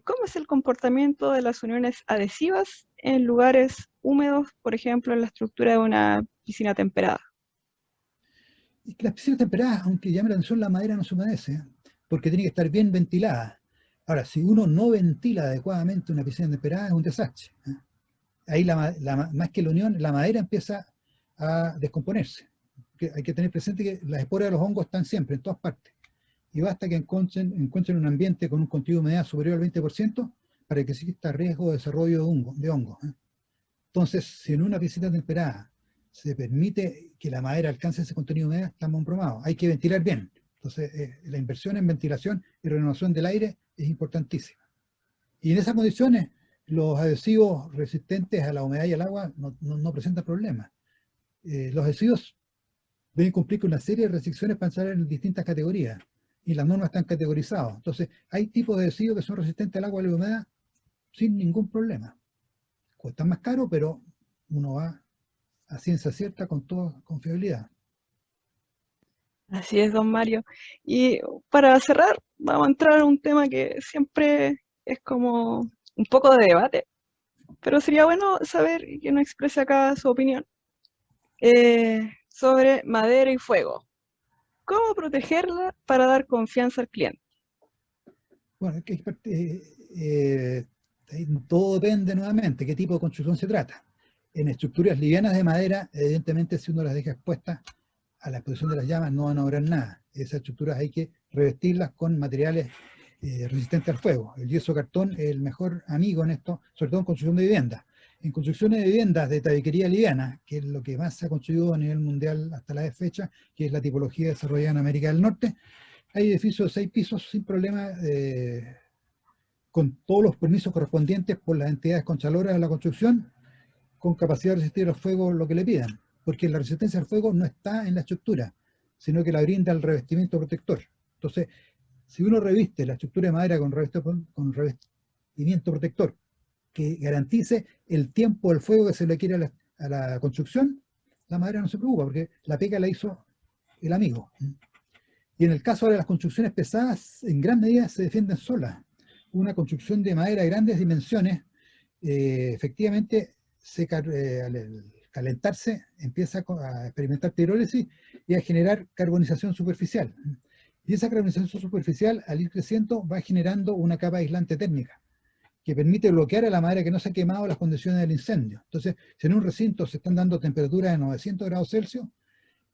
¿cómo es el comportamiento de las uniones adhesivas en lugares húmedos, por ejemplo, en la estructura de una piscina temperada? Y que las piscinas temperadas, aunque llame la atención, la madera no se humedece, porque tiene que estar bien ventilada. Ahora, si uno no ventila adecuadamente una piscina temperada, es un desastre. Ahí, más que la unión, la madera empieza a descomponerse. Hay que tener presente que las esporas de los hongos están siempre, en todas partes. Y basta que encuentren un ambiente con un contenido de humedad superior al 20% para que exista riesgo de desarrollo de hongos. Entonces, si en una piscina temperada se permite que la madera alcance ese contenido de humedad, estamos embromados. Hay que ventilar bien. Entonces, la inversión en ventilación y renovación del aire es importantísima. Y en esas condiciones, los adhesivos resistentes a la humedad y al agua no presentan problemas. Los adhesivos deben cumplir con una serie de restricciones para entrar en distintas categorías. Y las normas están categorizadas. Entonces, hay tipos de adhesivos que son resistentes al agua y a la humedad sin ningún problema. Cuestan más caro, pero uno va a ciencia cierta con toda confiabilidad. Así es, don Mario. Y para cerrar, vamos a entrar a un tema que siempre es como un poco de debate, pero sería bueno saber que nos exprese acá su opinión sobre madera y fuego. ¿Cómo protegerla para dar confianza al cliente? Bueno, todo depende nuevamente qué tipo de construcción se trata. En estructuras livianas de madera, evidentemente si uno las deja expuestas a la exposición de las llamas no van a lograr nada. Esas estructuras hay que revestirlas con materiales resistentes al fuego. El yeso cartón es el mejor amigo en esto, sobre todo en construcción de viviendas. En construcciones de viviendas de tabiquería liviana, que es lo que más se ha construido a nivel mundial hasta la fecha, que es la tipología desarrollada en América del Norte, hay edificios de 6 pisos sin problema, con todos los permisos correspondientes por las entidades conchaloras de la construcción, con capacidad de resistir al fuego lo que le pidan, porque la resistencia al fuego no está en la estructura, sino que la brinda el revestimiento protector. Entonces, si uno reviste la estructura de madera con revestimiento protector que garantice el tiempo del fuego que se le quiere a la construcción, la madera no se preocupa, porque la pega la hizo el amigo. Y en el caso de las construcciones pesadas, en gran medida se defienden solas. Una construcción de madera de grandes dimensiones, efectivamente, al calentarse, empieza a experimentar pirólisis y a generar carbonización superficial. Y esa carbonización superficial, al ir creciendo, va generando una capa aislante térmica, que permite bloquear a la madera que no se ha quemado las condiciones del incendio. Entonces, si en un recinto se están dando temperaturas de 900 grados Celsius,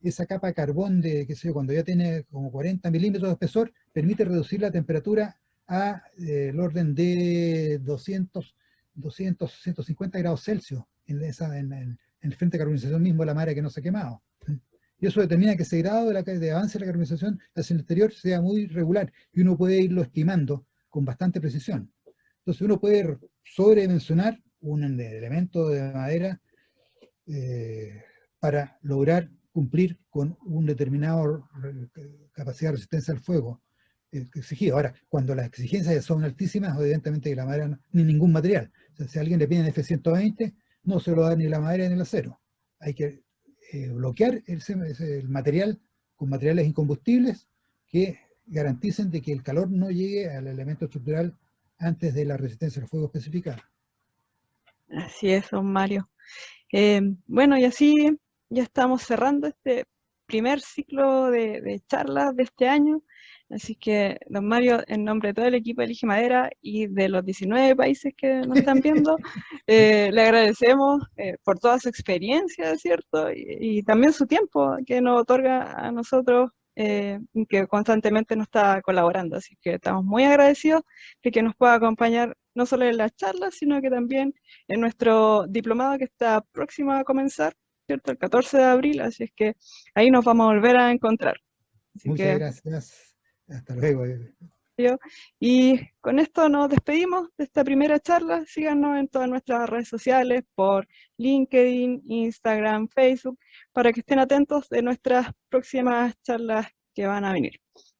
esa capa de carbón de, qué sé yo, cuando ya tiene como 40 milímetros de espesor, permite reducir la temperatura a el orden de 200, 150 grados Celsius en el frente de carbonización mismo de la madera que no se ha quemado. Y eso determina que ese grado de avance de la carbonización hacia el exterior sea muy regular y uno puede irlo estimando con bastante precisión. Entonces uno puede sobredimensionar un elemento de madera para lograr cumplir con un determinado capacidad de resistencia al fuego exigido. Ahora, cuando las exigencias ya son altísimas, evidentemente que la madera ni ningún material. O sea, si a alguien le piden F120, no se lo da ni la madera ni el acero. Hay que bloquear el material con materiales incombustibles que garanticen de que el calor no llegue al elemento estructural antes de la resistencia al fuego especificada. Así es, don Mario. Bueno, y así ya estamos cerrando este primer ciclo de charlas de este año. Así que, don Mario, en nombre de todo el equipo de Elige Madera y de los 19 países que nos están viendo, le agradecemos por toda su experiencia, ¿cierto? Y también su tiempo que nos otorga a nosotros, que constantemente nos está colaborando. Así que estamos muy agradecidos de que nos pueda acompañar no solo en las charlas, sino que también en nuestro diplomado que está próximo a comenzar, ¿cierto? El 14 de abril, así es que ahí nos vamos a volver a encontrar. Así Muchas gracias. Hasta luego. Y con esto nos despedimos de esta primera charla. Síganos en todas nuestras redes sociales, por LinkedIn, Instagram, Facebook, para que estén atentos de nuestras próximas charlas que van a venir.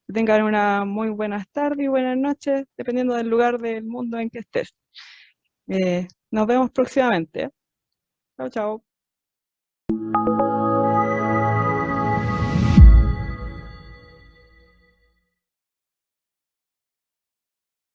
Que tengan una muy buenas tardes y buenas noches, dependiendo del lugar del mundo en que estés. Nos vemos próximamente. Chao, chao.